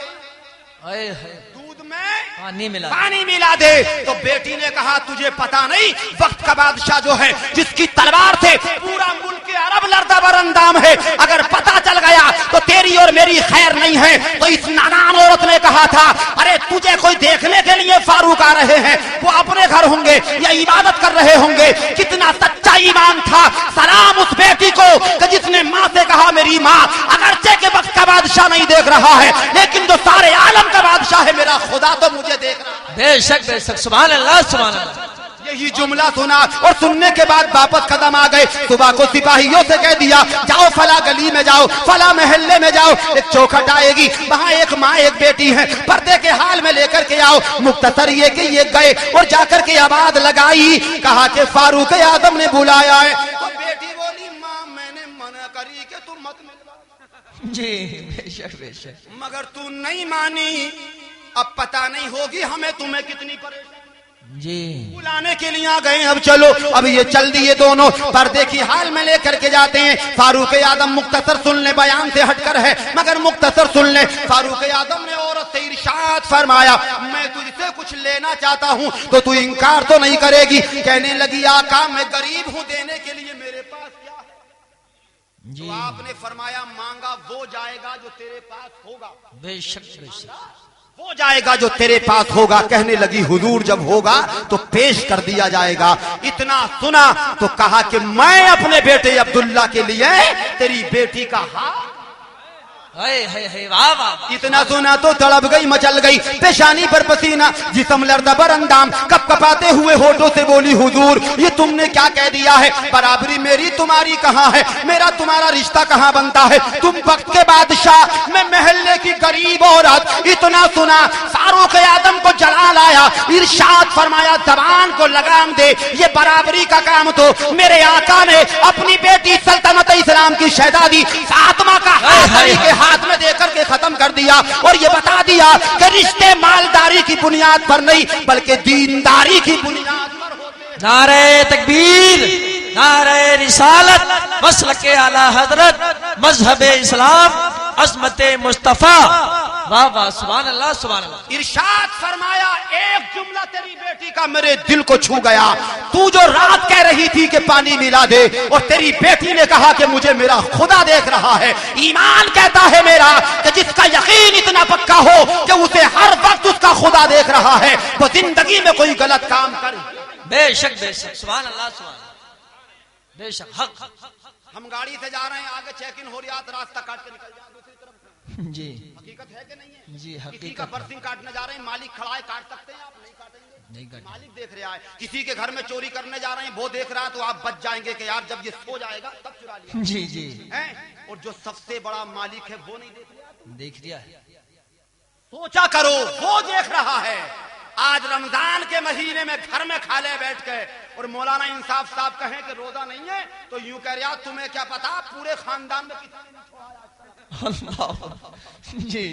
पानी मिला दे। तो बेटी ने कहा तुझे पता नहीं वक्त का बादशाह जो है, जिसकी तलवार से पूरा मुल्क के अरब लड़ता बरंदाम है, अगर पता चल गया तो तेरी और मेरी खैर नहीं है। तो इस नादान औरत ने कहा था अरे तुझे कोई देखने के लिए फारूक आ रहे हैं, वो अपने घर होंगे या इबादत कर रहे होंगे। कितना सच्चा ईमान था। सलाम उस बेटी को कि जिसने माँ से कहा मेरी माँ अगरचे के वक्त का बादशाह नहीं देख रहा है, लेकिन जो सारे आलम का बादशाह है मेरा खुदा तो मुझे देख रहा है। बेशक बेशक, सुभान अल्लाह सुभान अल्लाह। यही जुमला सुना और सुनने के बाद वापस कदम आ गए। सुबह को सिपाहियों से कह दिया जाओ फला गली में जाओ, फला महल्ले में जाओ, एक चौखट आएगी, वहाँ एक माँ एक बेटी है, पर्दे के हाल में लेकर के आओ। मुख्तसर ये कि ये गए और जाकर के आवाज लगाई, कहा कि फारूक आदम ने बुलाया है। तो बेटी बोली माँ मैंने मना करी कि तुम मत मिलवा। जी बेशक बेशक, मगर तू नहीं मानी। अब पता नहीं होगी हमें तुम्हें कितनी परेशानी। जी बुलाने के लिए आ गए, अब चलो। अब ये चल दिए दोनों, पर्दे की हाल में लेकर के जाते हैं। फारूक आदम मुख्तसर सुन ले, बयान से हटकर है मगर मुख्तसर सुन ले। फारूक आदम ने औरत से इरशाद फरमाया मैं तुझसे कुछ लेना चाहता हूँ तो तू इनकार तो नहीं करेगी। कहने लगी आका मैं गरीब हूँ, देने के लिए मेरे पास क्या है। जी तो आपने फरमाया मांगा वो जाएगा जो तेरे पास होगा। बेशक बेशक, हो जाएगा जो तेरे पास होगा। कहने लगी हुजूर जब होगा तो पेश कर दिया जाएगा। इतना सुना तो कहा कि मैं अपने बेटे अब्दुल्ला के लिए तेरी बेटी का हाथ। वाह वाह। इतना सुना तो तड़प गई, मचल गई, पेशानी पर पसीना, जिस्म लर्दा बर अंदाम, कप कपाते हुए होठों से बोली हुजूर ये तुमने क्या कह दिया है? बराबरी मेरी तुम्हारी कहाँ है? मेरा तुम्हारा रिश्ता कहाँ बनता है? तुम वक्त के बादशाह, मैं महल्ले की गरीब औरत। इतना सुना फारूक आदम को जला लाया, इरशाद फरमाया जबान को लगाम दे, ये बराबरी का काम तो मेरे आका ने अपनी बेटी सल्तनत इस्लाम की शहजादी फातिमा का हाथ हाथ में देकर के खत्म कर दिया और ये बता दिया कि रिश्ते मालदारी की बुनियाद पर नहीं बल्कि दीनदारी की बुनियाद पर होते हैं। नारे तकबीर, नारे रिसालत, मसलके आला हजरत, मजहबे इस्लाम, अज़मते मुस्तफा। वाह वाह, सुभान अल्लाह सुभान अल्लाह। इरशाद फरमाया एक जुमला तेरी बेटी का मेरे दिल को छू गया। तू जो रात कह रही थी कि पानी मिला दे और तेरी बेटी ने कहा कि मुझे मेरा खुदा देख रहा है। ईमान कहता है मेरा कि जिसका यकीन इतना पक्का हो कि उसे हर वक्त उसका खुदा देख रहा है वो जिंदगी में कोई गलत काम करे। बेशक बेशक, सुभान अल्लाह सुभान अल्लाह, बेशक हक। हम गाड़ी से जा रहे हैं, आगे चेक इन हो रही है, रास्ता काट के निकल जाए दूसरी तरफ। जी हकीकत है कि नहीं है? जी किसी का हकीकत बरसिंग काटने जा रहे हैं, मालिक खड़ा है, काट सकते हैं आप? नहीं काटेंगे, नहीं काटेंगे। मालिक देख रहा है। किसी के घर में चोरी करने जा रहे हैं, वो देख रहा है, तो आप बच जाएंगे कि यार जब ये सो जाएगा तब चुरा लिया। जी जी, हैं? और जो सबसे बड़ा मालिक है वो नहीं देख रहा? देख लिया है। सोचा करो, वो देख रहा है। आज रमजान के महीने में घर में खा ले बैठ के और मौलाना इंसाफ साहब कहें कि रोजा नहीं है तो यूं कह रहा तुम्हें क्या पता पूरे खानदान में किसी ने छोड़ा। जी,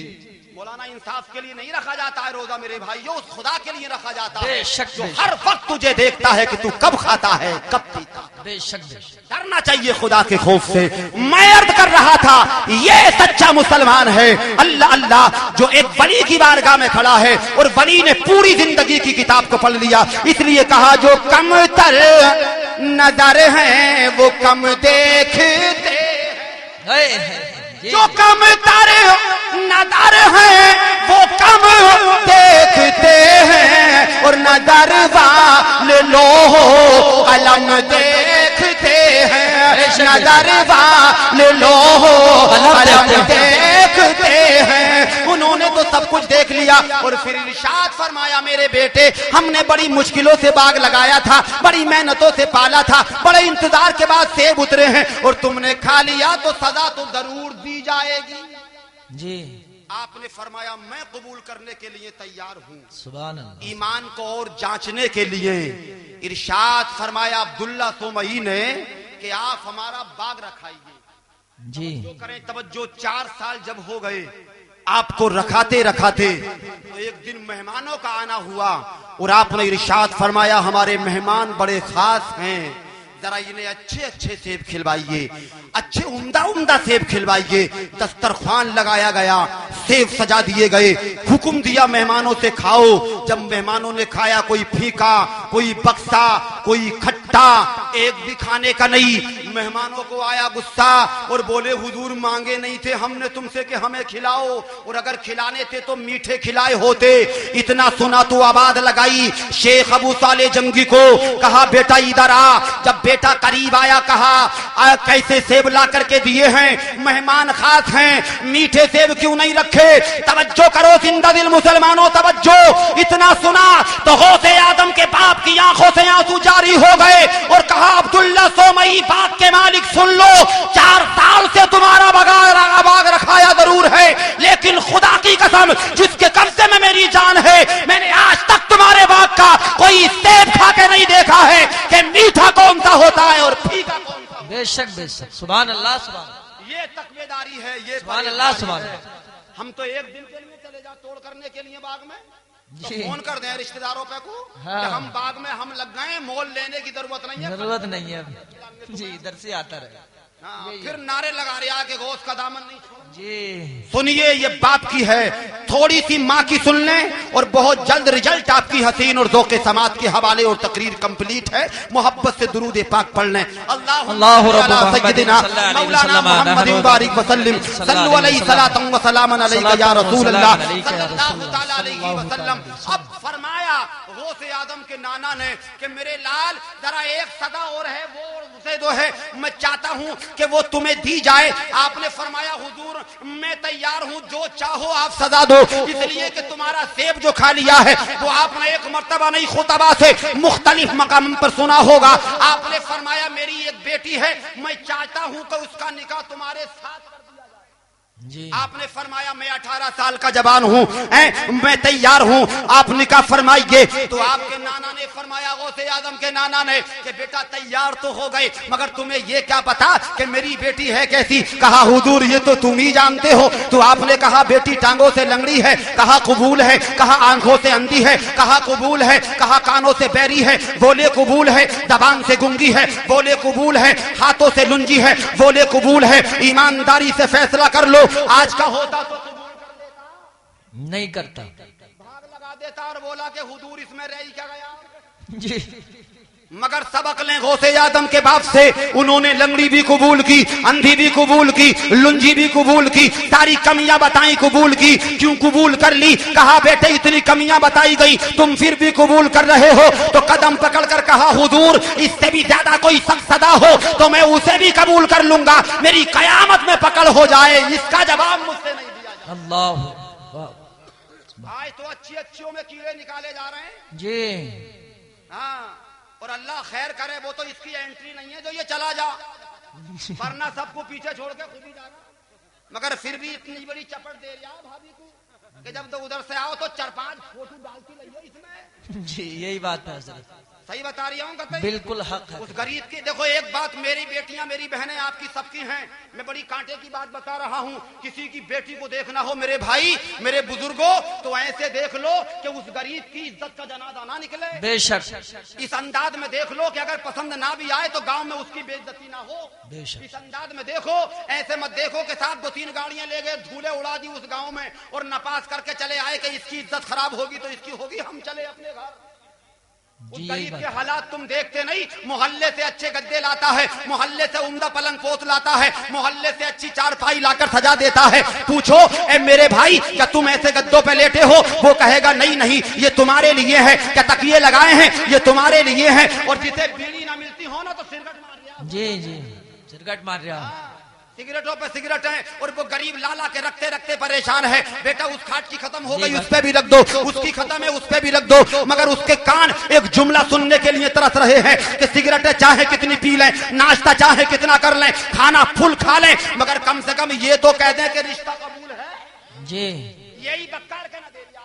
मौलाना इंसाफ के लिए नहीं रखा जाता है रोजा मेरे भाइयों, उस खुदा के लिए रखा जाता है बेशक जो बेशक। हर वक्त तुझे देखता है कि तू कब खाता है कब पीता है। बेशक बेशक, डरना चाहिए खुदा के खौफ से। मैं अर्ज कर रहा था ये सच्चा मुसलमान है अल्लाह अल्लाह जो एक वली की बारगाह में खड़ा है और वली ने पूरी जिंदगी की किताब को पढ़ लिया। इसलिए कहा जो कम तर नजर है वो कम देखते, जो कम तर नजर है वो कम देखते हैं और नजर वाले लो अलम देखते हैं, नजर वाले लो अलम देखते हैं। उन्होंने तो सब कुछ देख लिया और फिर इरशाद फरमाया मेरे बेटे हमने बड़ी मुश्किलों से बाग लगाया था, बड़ी मेहनतों से पाला था, बड़े इंतजार के बाद सेब उतरे हैं और तुमने खा लिया तो सजा तो जरूर दी जाएगी। जी, आपने फरमाया मैं कबूल करने के लिए तैयार हूँ, सुभान अल्लाह। ईमान को और जांचने के लिए। इरशाद फरमाया अब्दुल्ला सोमई ने कि आप हमारा बाग रखाइए। जी, जो करें तवज्जो, 4 साल जब हो गए आपको रखाते रखाते तो एक दिन मेहमानों का आना हुआ और आपने इरशाद फरमाया हमारे मेहमान बड़े खास हैं, जरा इन्हें अच्छे अच्छे सेब खिलवाइए, अच्छे उम्दा उम्दा सेब खिलवाइए। दस्तरखान लगाया गया, सेब सजा दिए गए, हुक्म दिया मेहमानों से खाओ। जब मेहमानों ने खाया कोई फीका, कोई बक्सा, कोई खट्टा, एक भी खाने का नहीं। मेहमानों को आया गुस्सा और बोले हुजूर मांगे नहीं थे हमने तुमसे कि हमें खिलाओ, और अगर खिलाने थे तो मीठे खिलाए होते। इतना सुना तो आवाज लगाई शेख अबू साले जंगी को, कहा बेटा इधर आ। जब बेटा करीब आया कहा कैसे सेब ला करके दिए हैं, मेहमान खास हैं, मीठे सेब क्यों नहीं रखे? तवज्जो करो जिंदा दिल मुसलमानों, तवज्जो। इतना सुना तो गौसे आदम के बाप की आंखों से आंसू जारी हो गए और कहा अब्दुल्ला सोमई बाग के मालिक सुन लो, 4 साल से तुम्हारा बाग रखाया जरूर है, लेकिन खुदा की कसम जिसके कब्जे में मेरी जान है, मैंने आज तक तुम्हारे बाग का कोई सेब खा के नहीं देखा है कि मीठा कौन सा होता है और फीका कौन सा। बेशक बेशक, सुभान अल्लाह सुभान अल्लाह। ये तकवेदारी है, ये सुभान अल्लाह सुभान है। अल्लाह। हम तो एक दिन के लिए चले जा तोड़ करने के लिए बाग में तो जी। फोन कर दें रिश्तेदारों पे को हाँ। कि हम बाग में हम लग गए, मोल लेने की जरूरत नहीं है, जरूरत नहीं है अभी। जी, इधर से आता रहे। हाँ, फिर नारे लगा रहा कि गौस का दामन नहीं छोड़। जी सुनिए, ये बाप की है, थोड़ी सी माँ की सुन लें और बहुत जल्द रिजल्ट आपकी हसीन और ज़ौक़े समात के हवाले और तकरीर कंप्लीट है। मोहब्बत से दुरूद पाक पढ़ लें। अल्लाहु रब्बु सय्यदिना मौलाना मुहम्मद बारिक वसल्लम सल्लल्लाहु अलैहि सलातम व सलामन अलैका या रसूल अल्लाह सल्लल्लाहु तआला अलैहि वसल्लम। अब फरमाया गौसे आदम के नाना ने कि मेरे लाल जरा एक सदा और है, वो उसे जो है मैं चाहता हूँ कि वो तुम्हें दी जाए। आपने फरमाया हुजूर मैं तैयार हूँ, जो चाहो आप सजा दो, इसलिए कि तुम्हारा सेब जो खा लिया है वो आपने एक मर्तबा नहीं खुतबा से मुख्तलिफ मकाम पर सुना होगा। आपने फरमाया मेरी एक बेटी है, मैं चाहता हूँ कि उसका निकाह तुम्हारे साथ जी। आपने फरमाया मैं 18 साल का जवान हूँ, मैं तैयार हूँ, आप निकाह फरमाइए। तो आपके नाना ने फरमाया, गौसे आजम के नाना ने, कि बेटा तैयार तो हो गए मगर तुम्हें ये क्या पता कि मेरी बेटी है कैसी। कहा हुजूर ये तो तुम ही जानते हो। तो आपने कहा बेटी टांगों से लंगड़ी है, कहा कबूल है, कहा आंखों से अंधी है, कहा कबूल है, कहा कानों से बैरी है, बोले कबूल है, जबान से गुंगी है, बोले कबूल है, हाथों से लुंजी है, बोले कबूल है। ईमानदारी से फैसला कर लो, आज का होता तो कबूल कर लेता, नहीं करता, भाग लगा देता और बोला कि हुजूर इसमें रह क्या गया जी। मगर सबक लें गौसे आदम के बाप से। उन्होंने लंगड़ी भी कबूल की, अंधी भी कबूल की, लुंजी भी कबूल की, सारी कमियां बताई कबूल की। क्यों कबूल कर ली? कहा बेटे इतनी कमियां बताई गई, तुम फिर भी कबूल कर रहे हो। तो कदम पकड़कर कहा हुजूर इससे भी ज्यादा कोई शख्स सदा हो तो मैं उसे भी कबूल कर लूंगा, मेरी कयामत में पकड़ हो जाए। इसका जवाब मुझसे नहीं दिया जाए। अल्लाह आज तो अच्छी अच्छियों में कीड़े निकाले जा रहे हैं जी। हाँ, और अल्लाह खैर करे वो तो इसकी एंट्री नहीं है जो ये चला जा, वरना सबको पीछे छोड़ के खुद ही जाना। मगर फिर भी इतनी बड़ी चपट दे रहा भाभी को कि जब तो उधर से आओ तो 4-5 फोटो डालती रही इसमें। जी यही बात है हजरत, सही बता रही हूँ कतई? बिल्कुल हक है। उस गरीब की देखो एक बात, मेरी बेटियां मेरी बहनें आपकी सबकी हैं, मैं बड़ी कांटे की बात बता रहा हूँ। किसी की बेटी को देखना हो मेरे भाई मेरे बुजुर्गों तो ऐसे देख लो कि उस गरीब की इज्जत का जनाजा ना निकले। बेशक इस अंदाज में देख लो कि अगर पसंद ना भी आए तो गांव में उसकी बेइज्जती ना हो। बेशक इस अंदाज में देखो, ऐसे मत देखो कि साहब 2-3 गाड़ियां ले गए धूले उड़ा दी उस गांव में और नपास करके चले आए कि इसकी इज्जत खराब होगी तो इसकी होगी, हम चले अपने घर। उस गरीब के हालात तुम देखते नहीं। मोहल्ले से अच्छे गद्दे लाता है, मोहल्ले से उम्दा पलंग पोत लाता है, मोहल्ले से अच्छी चारपाई लाकर सजा देता है। पूछो ए मेरे भाई क्या तुम ऐसे गद्दों पे लेटे हो? वो कहेगा नहीं नहीं ये तुम्हारे लिए है। क्या तकिए लगाए हैं? ये तुम्हारे लिए है। और जिसे बीड़ी ना मिलती हो ना तो सिगरेट मार दिया। जी जी सिगरेट मार रहा, सिगरेटों पे सिगरेट है और वो गरीब लाला के रखते रखते परेशान है। बेटा उस खाट की खत्म हो गई उस पे भी रख दो, उसकी खत्म है उस पे भी रख दो। मगर उसके कान एक जुमला सुनने के लिए तरस रहे हैं कि सिगरेटें चाहे कितनी पी लें, नाश्ता चाहे कितना कर लें, खाना फुल खा लें, मगर कम से कम ये तो कह दें कि रिश्ता कबूल है। जी यही बक्कार के ना दे दिया।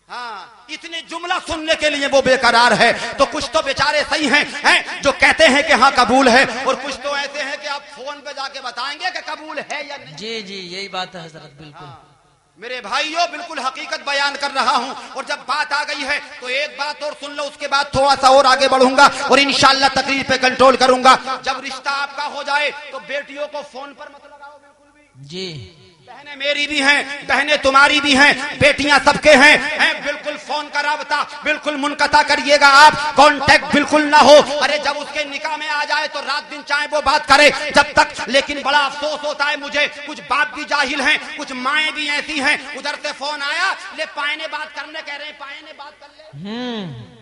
हाँ, इतने जुमला सुनने के लिए वो बेकरार है। तो कुछ तो बेचारे सही हैं जो कहते हैं कि हाँ कबूल है, और कुछ तो ऐसे हैं कि आप फोन पे जाके बताएंगे कि कबूल है या नहीं। जी जी यही बात है हजरत, बिल्कुल। मेरे भाइयों बिल्कुल हकीकत बयान कर रहा हूँ। और जब बात आ गई है तो एक बात और सुन लो, उसके बाद थोड़ा सा और आगे बढ़ूंगा और इंशाअल्लाह तकरीर पे कंट्रोल करूंगा। जब रिश्ता आपका हो जाए तो बेटियों को फोन पर मत लगाओ बिल्कुल भी। जी बहनें मेरी भी हैं, बहनें तुम्हारी भी हैं, बेटियां सबके हैं। बिल्कुल फोन का राबता बिल्कुल मुनक़ता करिएगा आप, कांटेक्ट बिल्कुल ना हो। अरे जब उसके निकाह में आ जाए तो रात दिन चाहे वो बात करे जब तक। लेकिन बड़ा अफसोस होता है मुझे, कुछ बाप भी जाहिल हैं, कुछ माएँ भी ऐसी हैं। उधर से फोन आया, ले पाए ने बात करने कह रहे हैं, पाए ने बात कर ले।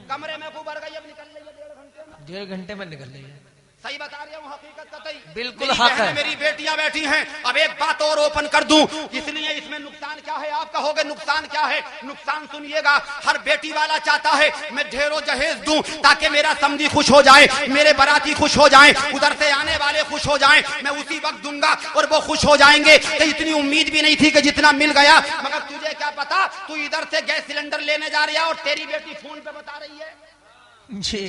कमरे में उबर गई, अब निकल रही है 1.5 घंटे में निकल रही है। सही बता रही हूँ हकीकत कतई, बिल्कुल हक है। मेरी बेटियां बैठी हैं। अब एक बात और ओपन कर दूं, इसलिए इसमें नुकसान क्या है आप कहोगे नुकसान क्या है? नुकसान सुनिएगा, हर बेटी वाला चाहता है मैं ढेरों जहेज दूं ताकि मेरा समधी खुश हो जाए, मेरे बाराती खुश हो जाएं, उधर से आने वाले खुश हो जाएं, मैं उसी वक्त दूंगा और वो खुश हो जाएंगे। तो इतनी उम्मीद भी नहीं थी कि जितना मिल गया। मगर तुझे क्या पता, तू इधर से गैस सिलेंडर लेने जा रहा है और तेरी बेटी फोन पे बता रही है जी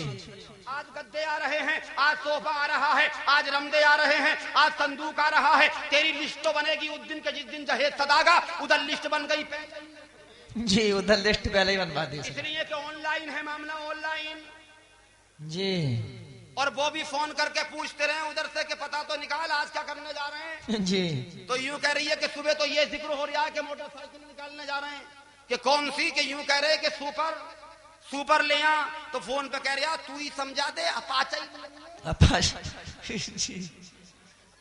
आज गद्दे आ रहे हैं, आज सोफा आ रहा है, आज रमदे आ रहे हैं, आज संदूक आ रहा है। तेरी लिस्ट तो बनेगी उस दिन के जिस दिन जहेज सदागा, उधर लिस्ट बन गई पहले। जी उधर लिस्ट पहले ही बनवा दी। इसलिए कि ऑनलाइन है मामला, ऑनलाइन। जी اور وہ بھی فون کر کے پوچھتے رہے ادھر سے کہ پتا تو نکال آج کیا کرنے جا رہے ہیں جی تو یوں کہہ رہی ہے کہ صبح تو یہ ذکر ہو رہا ہے کہ موٹر سائیکل نکالنے جا رہے ہیں کہ کون سی, کہ یوں کہہ رہے کہ سپر لے آ, تو فون پہ کہہ رہا تو ہی سمجھا دے اپاچا جی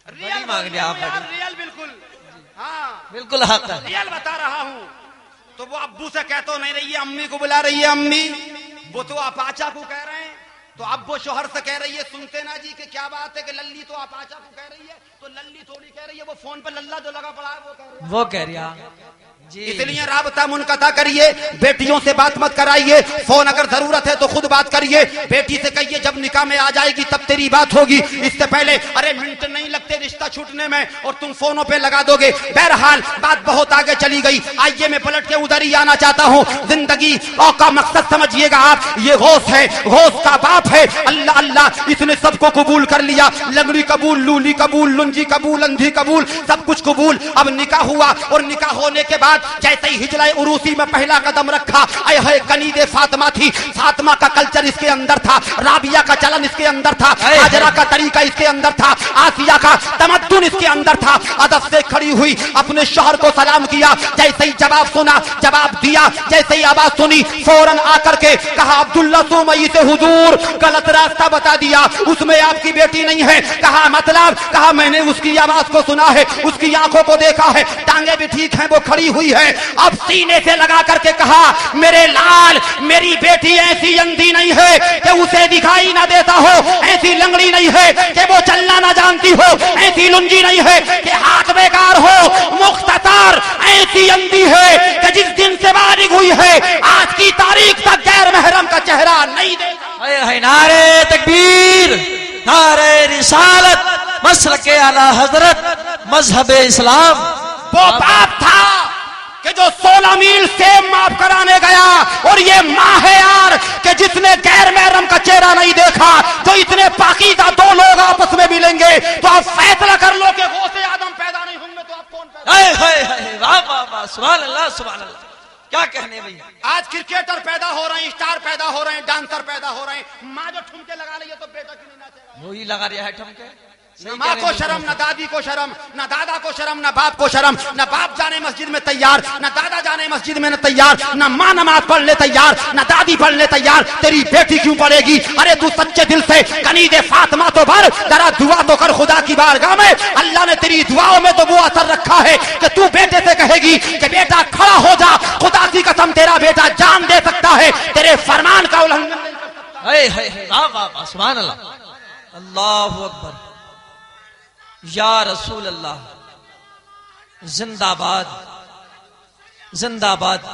ریئل مانگ لیا آپ نے. ریئل بالکل, ہاں بالکل حق ہے. ریئل بتا رہا ہوں. تو وہ ابو سے کہتا نہیں رہی ہے, امی کو بلا رہی ہے امی, وہ تو اپاچا کو کہہ رہے ہیں. تو اب وہ شوہر سے کہہ رہی ہے سنتے نا جی کہ کیا بات ہے کہ للی تو اپاچا کو کہہ رہی ہے, تو للی تھوڑی کہہ رہی ہے, وہ فون پہ للہ جو لگا پڑا ہے وہ کہہ رہا جی. اس لیے رابطہ منقطع کریے, بیٹیوں سے بات مت کرائیے, فون اگر ضرورت ہے تو خود بات کریے, بیٹی سے کہیے جب نکاح میں آ جائے گی تب تیری بات ہوگی, اس سے پہلے ارے منٹ نہیں لگتے رشتہ چھوٹنے میں اور تم فونوں پہ لگا دو گے. بہرحال بات بہت آگے چلی گئی, آئیے میں پلٹ کے ادھر ہی آنا چاہتا ہوں. زندگی کا مقصد سمجھیے گا آپ, یہ غوث ہے, غوث کا باپ ہے. اللہ اللہ, اس نے سب کو قبول کر لیا, لنگڑی قبول, لولی قبول, لنجی قبول, اندھی قبول, سب کچھ قبول. اب نکاح ہوا اور نکاح ہونے کے بعد جیسے ہی ہجرہ عروسی میں پہلا قدم رکھا, اے ہے کنید فاطمہ تھی, فاطمہ کا کلچر اس کے اندر تھا, رابعہ کا چلن اس کے اندر تھا, ہاجرہ کا طریقہ اس کے اندر تھا, آسیہ کا تمدن اس کے اندر تھا. ادب سے کھڑی ہوئی, اپنے شوہر کو سلام کیا, جیسے ہی جواب سنا, جواب دیا, جیسے ہی آواز سنی فوراً آ کر کے کہا عبداللہ سومئی سے حضور غلط راستہ بتا دیا, اس میں آپ کی بیٹی نہیں ہے. کہا مطلب, کہا میں نے اس کی آواز کو سنا ہے, اس کی آنکھوں کو دیکھا ہے, ٹانگیں بھی ٹھیک ہیں, وہ کھڑی ہوئی ہے. اب سینے سے لگا کر کے کہا میرے لال, میری بیٹی ایسی اندھی نہیں ہے کہ اسے دکھائی نہ دیتا ہو, ایسی لنگڑی نہیں ہے کہ وہ چلنا نہ جانتی ہو, ایسی لنجی نہیں ہے کہ ہاتھ بیکار ہو, مختصر ایسی اندھی ہے کہ جس دن سے بالغ ہوئی ہے آج کی تاریخ تک غیر محرم کا چہرہ نہیں دیکھا. نعرے تکبیر, نعرے رسالت, مسلک اعلی حضرت, مذہب اسلام. وہ باپ تھا کہ جو 16 میل سے معاف کرانے گیا, اور یہ ماں ہے یار کہ جس نے غیر محرم کا چہرہ نہیں دیکھا. جو اتنے پاکیزہ دو لوگ آپس میں ملیں گے تو آپ فیصلہ کر لو کہ غوث آدم پیدا نہیں ہوں گے تو آپ کون پیدا؟ واہ واہ واہ, سبحان اللہ سبحان اللہ, کیا کہنے بھائی. آج کرکٹر پیدا ہو رہے ہیں, اسٹار پیدا ہو رہے ہیں, ڈانسر پیدا ہو رہے ہیں, ماں جو ٹھمکے لگا رہی ہے تو بیٹا کیوں نہیں ناچے گا؟ وہی لگا رہا ہے ٹھمکے. نہ ماں کو شرم, نہ دادی کو شرم, نہ دادا کو شرم, نہ باپ کو شرم, نہ باپ جانے مسجد میں تیار, نہ دادا جانے مسجد میں نہ تیار, نہ ماں نماز پڑھنے تیار, نہ دادی پڑھنے تیار. تیری بیٹی کیوں پڑھے گی؟ ارے تو سچے دل سے کنید فاطمہ تو بھر, ذرا دعا تو کر خدا کی بارگاہ میں. اللہ نے تیری دعاؤں میں تو وہ اثر رکھا ہے کہ تو بیٹے سے کہے گی کہ بیٹا کھڑا ہو جا, خدا کی قسم تیرا بیٹا جان دے سکتا ہے, تیرے فرمان کا النگن نہیں کر سکتا. واہ واہ واہ, سبحان اللہ, اللہ اکبر, یا رسول اللہ, زندہ باد, زندہ باد,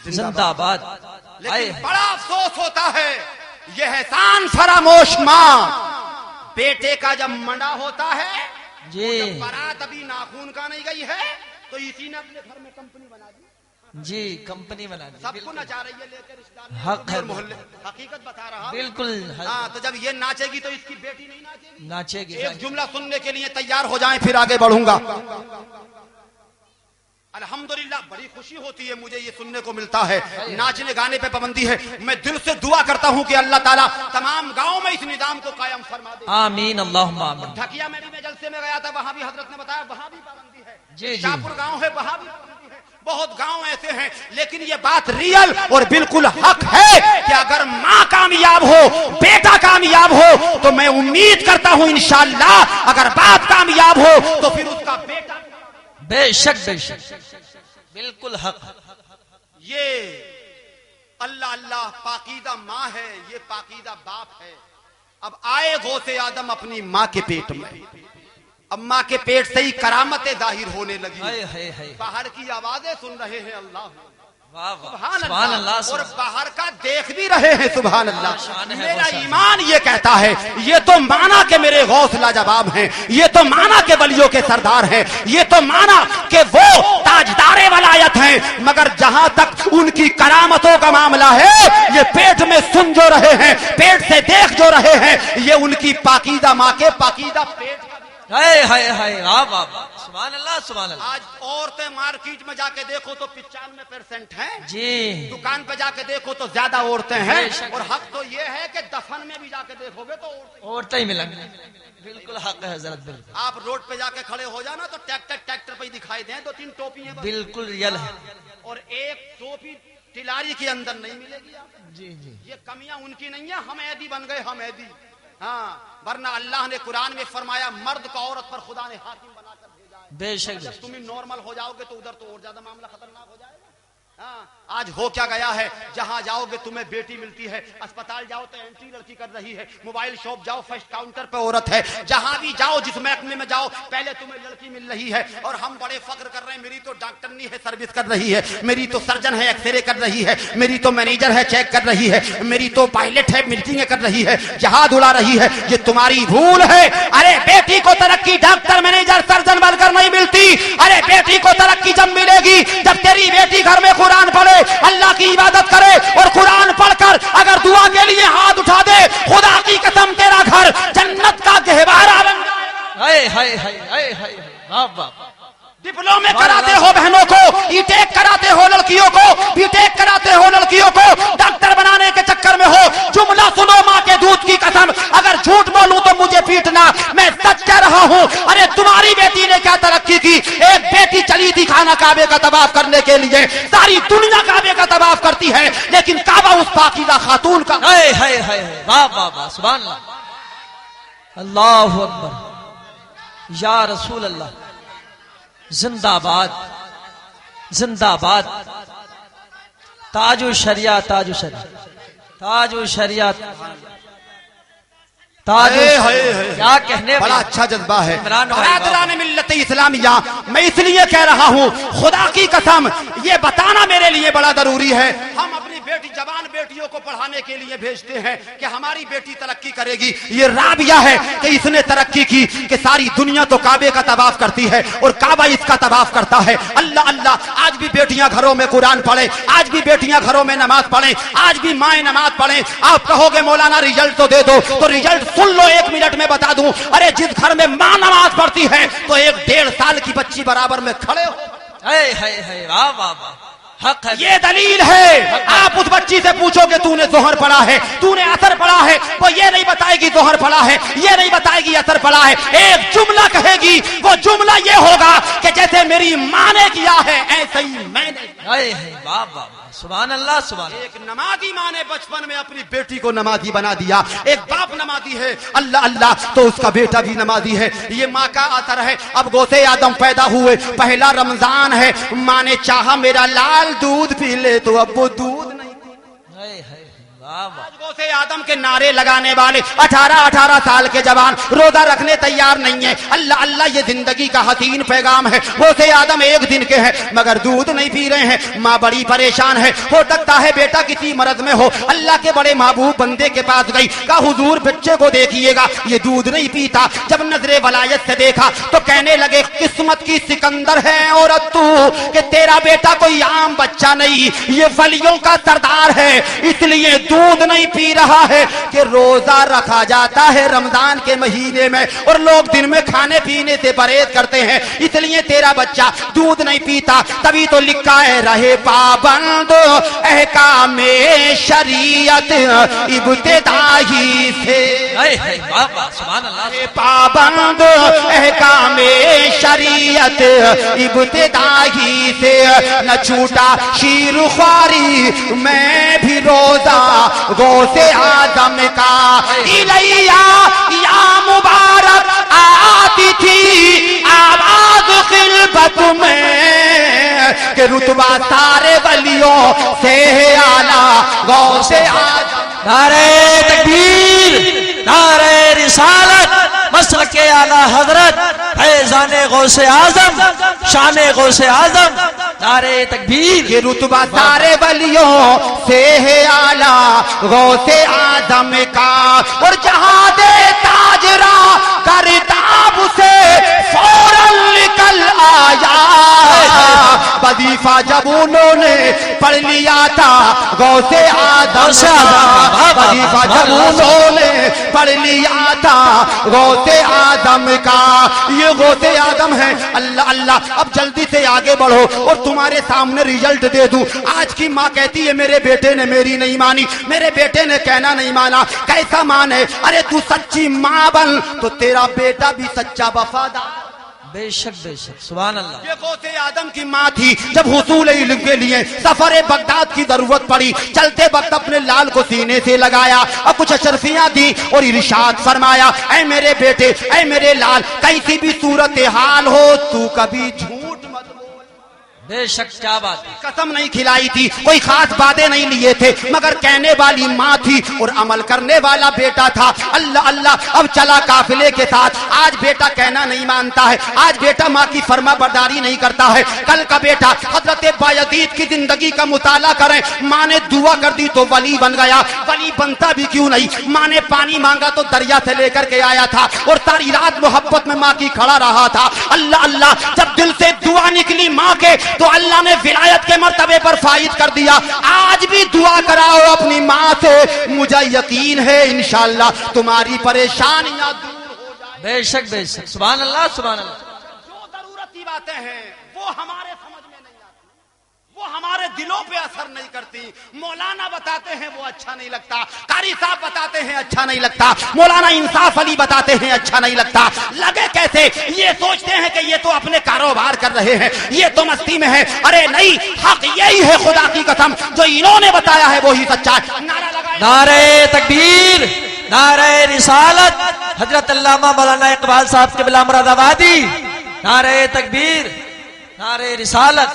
زندہ باد. لیکن بڑا افسوس ہوتا ہے یہ احسان فراموش ماں بیٹے کا جب منڈا ہوتا ہے جی جب بارات ابھی ناخون کا نہیں گئی ہے تو اسی نے اپنے گھر میں کمپنی بنا دی, جی کمپنی بنا دی, سب کو نچا رہی ہے لے کر رشتہ دار, حق ہے, محلے حقیقت بتا رہا. بالکل ہاں, تو جب یہ ناچے گی تو اس کی بیٹی نہیں ناچے گی. ناچے گی. ایک جملہ سننے کے لیے تیار ہو جائیں پھر آگے بڑھوں گا. الحمدللہ بڑی خوشی ہوتی ہے مجھے یہ سننے کو ملتا ہے. ناچنے گانے پہ پابندی ہے. میں دل سے دعا کرتا ہوں کہ اللہ تعالیٰ تمام گاؤں میں اس نظام کو قائم فرما دے. آمین اللہم آمین. ڈھکیا میں بھی میں جلسے میں گیا تھا, وہاں بھی حضرت نے بتایا وہاں بھی پابندی ہے. جی شاہپور گاؤں ہے وہاں بھی پابندی ہے. بہت گاؤں ایسے ہیں, لیکن یہ بات ریئل اور بالکل حق ہے کہ اگر ماں کامیاب ہو, بیٹا کامیاب ہو, تو میں امید کرتا ہوں انشاءاللہ اگر باپ کامیاب ہو تو پھر اس کا بیٹا. بے شک بے شک, بالکل حق. یہ اللہ اللہ پاکیزہ ماں ہے, یہ پاکیزہ باپ ہے. اب آئے غوث آدم اپنی ماں کے پیٹ میں, اب ماں کے پیٹ سے ہی کرامتیں ظاہر ہونے لگی. باہر کی آوازیں سن رہے ہیں, اللہ سبحان اللہ, اور باہر کا دیکھ بھی رہے ہیں, سبحان اللہ. میرا ایمان یہ کہتا ہے یہ تو مانا کہ میرے غوث لاجواب ہیں, یہ تو مانا کہ ولیوں کے سردار ہیں, یہ تو مانا کہ وہ تاجدار ولایت ہیں, مگر جہاں تک ان کی کرامتوں کا معاملہ ہے یہ پیٹ میں سن جو رہے ہیں, پیٹ سے دیکھ جو رہے ہیں, یہ ان کی پاکیزہ ماں کے پاکیزہ پیٹ. ہائے ہائے ہائے واہ واہ واہ سبحان اللہ سبحان اللہ. آج عورتیں مارکیٹ میں جا کے دیکھو تو 95% ہیں جی دکان پہ جا کے دیکھو تو زیادہ عورتیں ہیں بے شک. اور حق تو یہ ہے کہ دفن میں بھی جا کے دیکھو گے تو عورتیں ہی ملیں گے. بالکل حق ہے حضرت بالکل آپ روڈ پہ جا کے کھڑے ہو جانا تو ٹریکٹر پہ ہی دکھائی دیں 2-3 ٹوپی ہیں بالکل ریئل ہے. اور ایک ٹوپی ٹلاری کے اندر نہیں ملے گی آپ. جی جی یہ کمیاں ان کی نہیں ہیں ہم عیدی بن گئے ہم عیدی. ہاں ورنہ اللہ نے قرآن میں فرمایا مرد کو عورت پر خدا نے حاکم بنا کر بھیجا ہے. بے شک جب تم نارمل ہو جاؤ گے تو ادھر تو اور زیادہ معاملہ خطرناک ہو جائے گا. ہاں آج ہو کیا گیا ہے جہاں جاؤ گے تمہیں بیٹی ملتی ہے اسپتال جاؤ تو اینٹری لڑکی کر رہی ہے موبائل شاپ جاؤ فرسٹ کاؤنٹر پہ عورت ہے جہاں بھی جاؤ جس محکمے میں جاؤ پہلے تمہیں لڑکی مل رہی ہے اور ہم بڑے فخر کر رہے ہیں میری تو ڈاکٹرنی ہے سروس کر رہی ہے میری تو سرجن ہے ایکس رے کر رہی ہے میری تو مینیجر ہے چیک کر رہی ہے میری تو پائلٹ ہے میٹنگیں کر رہی ہے جہاز اڑا رہی ہے. یہ تمہاری بھول ہے. ارے بیٹی کو ترقی ڈاکٹر مینیجر سرجن بن کر نہیں ملتی. ارے بیٹی کو ترقی جب ملے گی جب تیری بیٹی گھر میں قرآن پڑھے اللہ کی عبادت کرے اور قرآن پڑھ کر اگر دعا کے لیے ہاتھ اٹھا دے خدا کی قسم تیرا گھر جنت کا گہوارہ بن جائے گا. ہائے ہائے ہائے ہائے ہائے واہ واہ. ڈپلومے کراتے ہو بہنوں کو ای ٹیک کراتے ہو لڑکیوں کو بی ٹیک کراتے ہو لڑکیوں کو ڈاکٹر بنانے کے چکر میں ہو جملہ سنو ماں کے دودھ کی قسم اگر جھوٹ بولوں تو مجھے پیٹنا میں سچ کہہ رہا ہوں. ارے تمہاری بیٹی نے کیا ترقی کی. ایک بیٹی چلی تھی خانہ کعبے کا طواف کرنے کے لیے ساری دنیا کعبے کا طواف کرتی ہے لیکن کعبہ اس پاکیزہ خاتون کا. ہائے ہائے ہائے واہ واہ واہ سبحان اللہ اللہ اکبر یا رسول اللہ. زندہ باد زندہ باد تاج الشریعہ تاج الشریعہ تاج الشریعہ تاج کیا کہنے بڑا اچھا جذبہ ہے. عمران بھائی برادران ملت اسلامیہ میں اس لیے کہہ رہا ہوں خدا کی قسم یہ بتانا میرے لیے بڑا ضروری ہے. ہم اپنی بیٹی جوان بیٹیوں کو پڑھانے کے لیے بھیجتے ہیں کہ ہماری بیٹی ترقی کرے گی. یہ رابعہ ہے کہ اس نے ترقی کی کہ ساری دنیا تو کعبے کا طواف کرتی ہے اور کعبہ اس کا طواف کرتا ہے. اللہ اللہ آج بھی بیٹیاں گھروں میں قرآن پڑھیں آج بھی بیٹیاں گھروں میں نماز پڑھیں آج بھی مائیں نماز پڑھیں. آپ کہو گے مولانا ریزلٹ تو دے دو تو ریزلٹ سن لو 1 منٹ میں بتا دوں. ارے جس گھر میں ماں نماز پڑھتی ہے تو ایک 1.5 سال کی بچی برابر میں کھڑے ہو. ہائے ہائے ہائے واہ واہ واہ حق ہے. یہ دلیل ہے. آپ اس بچی سے پوچھو کہ تو نے ظہر پڑھا ہے تو نے اثر پڑھا ہے وہ یہ نہیں بتائے گی ظہر پڑھا ہے یہ نہیں بتائے گی اثر پڑھا ہے. ایک جملہ کہے گی وہ جملہ یہ ہوگا کہ جیسے میری ماں نے کیا ہے ایسے ہی میں نے. ہائے ہائے واہ واہ سبحان اللہ سبحان اللہ. ایک نمازی ماں نے بچپن میں اپنی بیٹی کو نمازی بنا دیا. ایک باپ نمازی ہے اللہ اللہ تو اس کا بیٹا بھی نمازی ہے. یہ ماں کا اثر ہے. اب غوث آدم پیدا ہوئے پہلا رمضان ہے ماں نے چاہا میرا لال دودھ پی لے تو اب وہ دودھ نہیں پی. ہائے ہائے واہ واہ. غوث آدم کے نعرے لگانے والے 18 سال کے جوان روزہ رکھنے تیار نہیں ہے. اللہ اللہ یہ زندگی کا حسین پیغام ہے. غوث آدم 1 دن کے ہیں مگر دودھ نہیں پی رہے ہیں. ماں بڑی پریشان ہے. ہو سکتا ہے بیٹا کسی مرض میں ہو. اللہ کے بڑے محبوب بندے کے پاس گئی کہا حضور بچے کو دیکھیے گا یہ دودھ نہیں پیتا. جب نظر ولایت سے دیکھا تو کہنے لگے قسمت کی سکندر ہے عورت تو کہ تیرا بیٹا کوئی عام بچہ نہیں یہ ولیوں کا سردار ہے اس لیے دودھ نہیں پی رہا ہے کہ روزہ رکھا جاتا ہے رمضان کے مہینے میں اور لوگ دن میں کھانے پینے سے پرہیز کرتے ہیں اس لیے تیرا بچہ دودھ نہیں پیتا. تبھی تو لکھا ہے رہے پابند احکام شریعت ابتدائی سے. ہائے ہائے واہ واہ سبحان اللہ. پابند احکام شریعت ابتدائی سے نہ چھوٹا شیر خواری میں بھی روزہ غوث آدم کا الیہ یا مبارک آتی تھی آواز خلبت میں کہ رتبہ سارے ولیوں سے اعلیٰ غوث آدم. نعرہ تکبیر نعرہ رسالت مسلک اعلی حضرت فیضان غوث اعظم شان غوث اعظم نعرہ تکبیر. یہ رتبہ سارے ولیوں سے اعلیٰ غوث آدم کا اور جہاں دے تاجرہ کرتاب سے فوراً نکل آیا वजीफा जब उन्होंने पढ़ लिया था गौसे आदम का, वजीफा जब उन्होंने पढ़ लिया था गौसे आदम का। ये गौसे आदम है। अल्लाह अल्लाह, अब जल्दी से आगे बढ़ो और तुम्हारे सामने रिजल्ट दे दूं। आज की माँ कहती है मेरे बेटे ने मेरी नहीं मानी, मेरे बेटे ने कहना नहीं माना। कैसा माने? अरे तू सच्ची माँ बन तो तेरा बेटा भी सच्चा वफादार। बेशक बेशक, सुभान अल्लाह। ये गौसे आदम की माँ थी। जब हुसूल इल्म के लिए सफर बगदाद की जरूरत पड़ी, चलते वक्त अपने लाल को सीने से लगाया और कुछ अशरफियां दी और इरशाद फरमाया, ऐ मेरे बेटे, ऐ मेरे लाल, कैसी भी सूरत हाल हो तू कभी झूठ मत बोल। बेशक, क्या बात है। कसम नहीं खिलाई थी, कोई खास बातें नहीं लिए थे, मगर कहने वाली माँ थी और अमल करने वाला बेटा था। अल्लाह अल्लाह, अब चला काफिले के साथ। आज बेटा कहना नहीं मानता है, आज बेटा माँ की फर्मा बरदारी नहीं करता है। कल का बेटा हजरत बायजीद की जिंदगी का मुताला करें। माँ ने दुआ कर दी तो वली बन गया, वली बनता भी क्यों नहीं। माँ ने पानी मांगा तो दरिया से लेकर के आया था और सारी रात मोहब्बत में माँ की खड़ा रहा था। अल्लाह अल्लाह, जब दिल से दुआ निकली माँ के तो अल्लाह ने विलायत के मर्तबे पर फाइज कर दिया। आज भी दुआ कराओ अपनी माँ से, मुझे यकीन है इंशाअल्लाह तुम्हारी परेशानियां दूर हो जाएंगी। बेशक बेशक, सुभान अल्लाह सुभान अल्लाह। जो जरूरत की बातें हैं वो हमारे समझ में नहीं आती, वो हमारे दिलों पे असर नहीं करती। मौलाना बताते हैं वो अच्छा नहीं लगता, कारी साहब बताते हैं अच्छा नहीं लगता, मौलाना इंसाफ अली बताते हैं अच्छा नहीं लगता। लगे कैसे? ये सोचते हैं कि ये तो अपने कारोबार कर रहे हैं, ये तो मस्ती में है। अरे नहीं, हक यही है खुदा की कसम, जो इन्होंने बताया है वही सच्चा है। नारा लगाए, नारे तकबीर, नारे रिसालत, हजरत अल्लामा मौलाना इकबाल साहब क़िबला मुरादाबादी। नारे तकबीर, नारे रिसालत,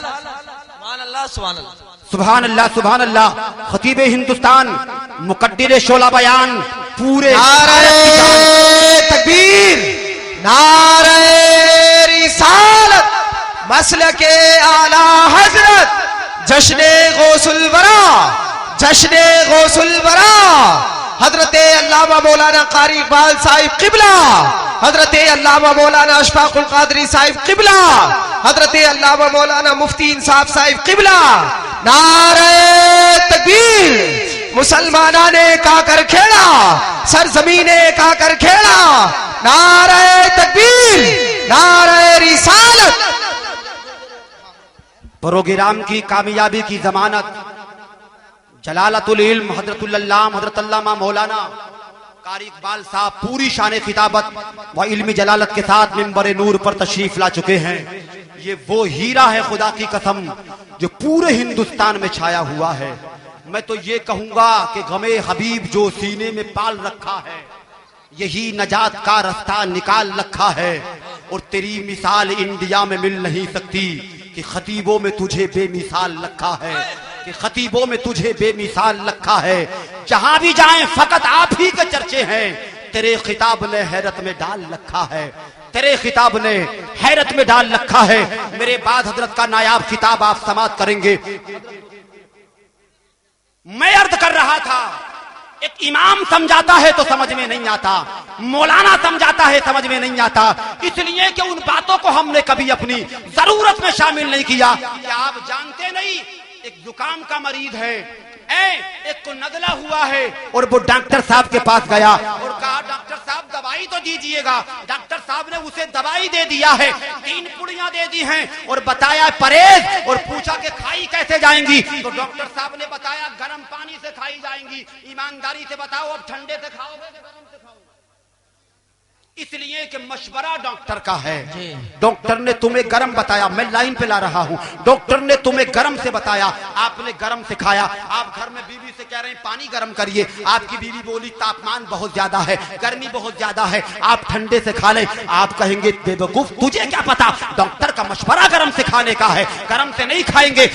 सुभान अल्लाह सुभान अल्लाह। सुभान अल्लाह सुभान अल्लाह। खतीब हिंदुस्तान, मुकद्दिर शोला बयान, पूरे नारे तकबीर, नारे रिसालत, मसलके आला हजरत, जश्ने गौसुल वरा, जश्ने गौसुल वरा, हजरत अल्लामा मौलाना कारी इकबाल साहिब क़िबला, हजरत अल्लामा मौलाना अशफाकुल कादरी साहिब क़िबला, हजरत अल्लामा मौलाना मुफ्ती इंसाफ साहिब क़िबला। नारे तकबीर, मुसलमाना ने काकर खेड़ा, सरजमीने काकर खेड़ा। नारे तकबीर, नारे रिसालत। प्रोग्राम की कामयाबी की जमानत जलालतुल इल्म हजरतुल अल्लाम हजरत अल्लामा मौलाना कारी इकबाल साहब पूरी शान खिताबत व इल्मी जलालत के साथ मिंबर नूर पर तशरीफ ला चुके हैं। ये वो हीरा है खुदा की कसम जो पूरे हिंदुस्तान में छाया हुआ है। मैं तो ये कहूंगा कि गमे हबीब जो सीने में पाल रखा है, यही नजात का रास्ता निकाल रखा है। और तेरी मिसाल इंडिया में मिल नहीं सकती कि खतीबों में तुझे बेमिसाल रखा है, कि खतीबों में तुझे बेमिसाल रखा है। जहां भी जाएं फकत आप ही के चर्चे हैं। तेरे खिताब ने हैरत में डाल रखा है, तेरे खिताब ने हैरत में डाल रखा है। मेरे बाद हजरत का नायाब खिताब आप समाप्त करेंगे। मैं अर्ज कर रहा था, एक इमाम समझाता है तो समझ में नहीं आता, मौलाना समझाता है समझ में नहीं आता, इसलिए कि उन बातों को हमने कभी अपनी जरूरत में शामिल नहीं किया। क्या आप जानते नहीं, एक जुकाम का मरीज है, एक को नजला हुआ है और वो डॉक्टर साहब के पास गया और कहा डॉक्टर साहब दवाई तो दीजिएगा। डॉक्टर साहब ने उसे दवाई दे दिया है, 3 पुड़ियां दे दी हैं और बताया परहेज, और पूछा कि खाई कैसे जाएंगी, तो डॉक्टर साहब ने बताया गर्म पानी से खाई जाएंगी। ईमानदारी से बताओ, अब ठंडे से खाओगे कि गर्म से खाओगे? इसलिए कि मशवरा डॉक्टर का है। डॉक्टर ने तुम्हें गरम बताया, मैं लाइन पे ला रहा हूं, डॉक्टर ने तुम्हें गरम से बताया, आपने गरम से खाया। आप घर में बीवी से कह रहे हैं पानी गरम करिए, आपकी बीवी बोली तापमान बहुत ज्यादा है, गर्मी बहुत ज्यादा है, आप ठंडे से खा लें। आप कहेंगे बेवकूफ तुझे क्या पता, डॉक्टर का मशवरा गरम से खाने का है, गरम से नहीं खाएंगे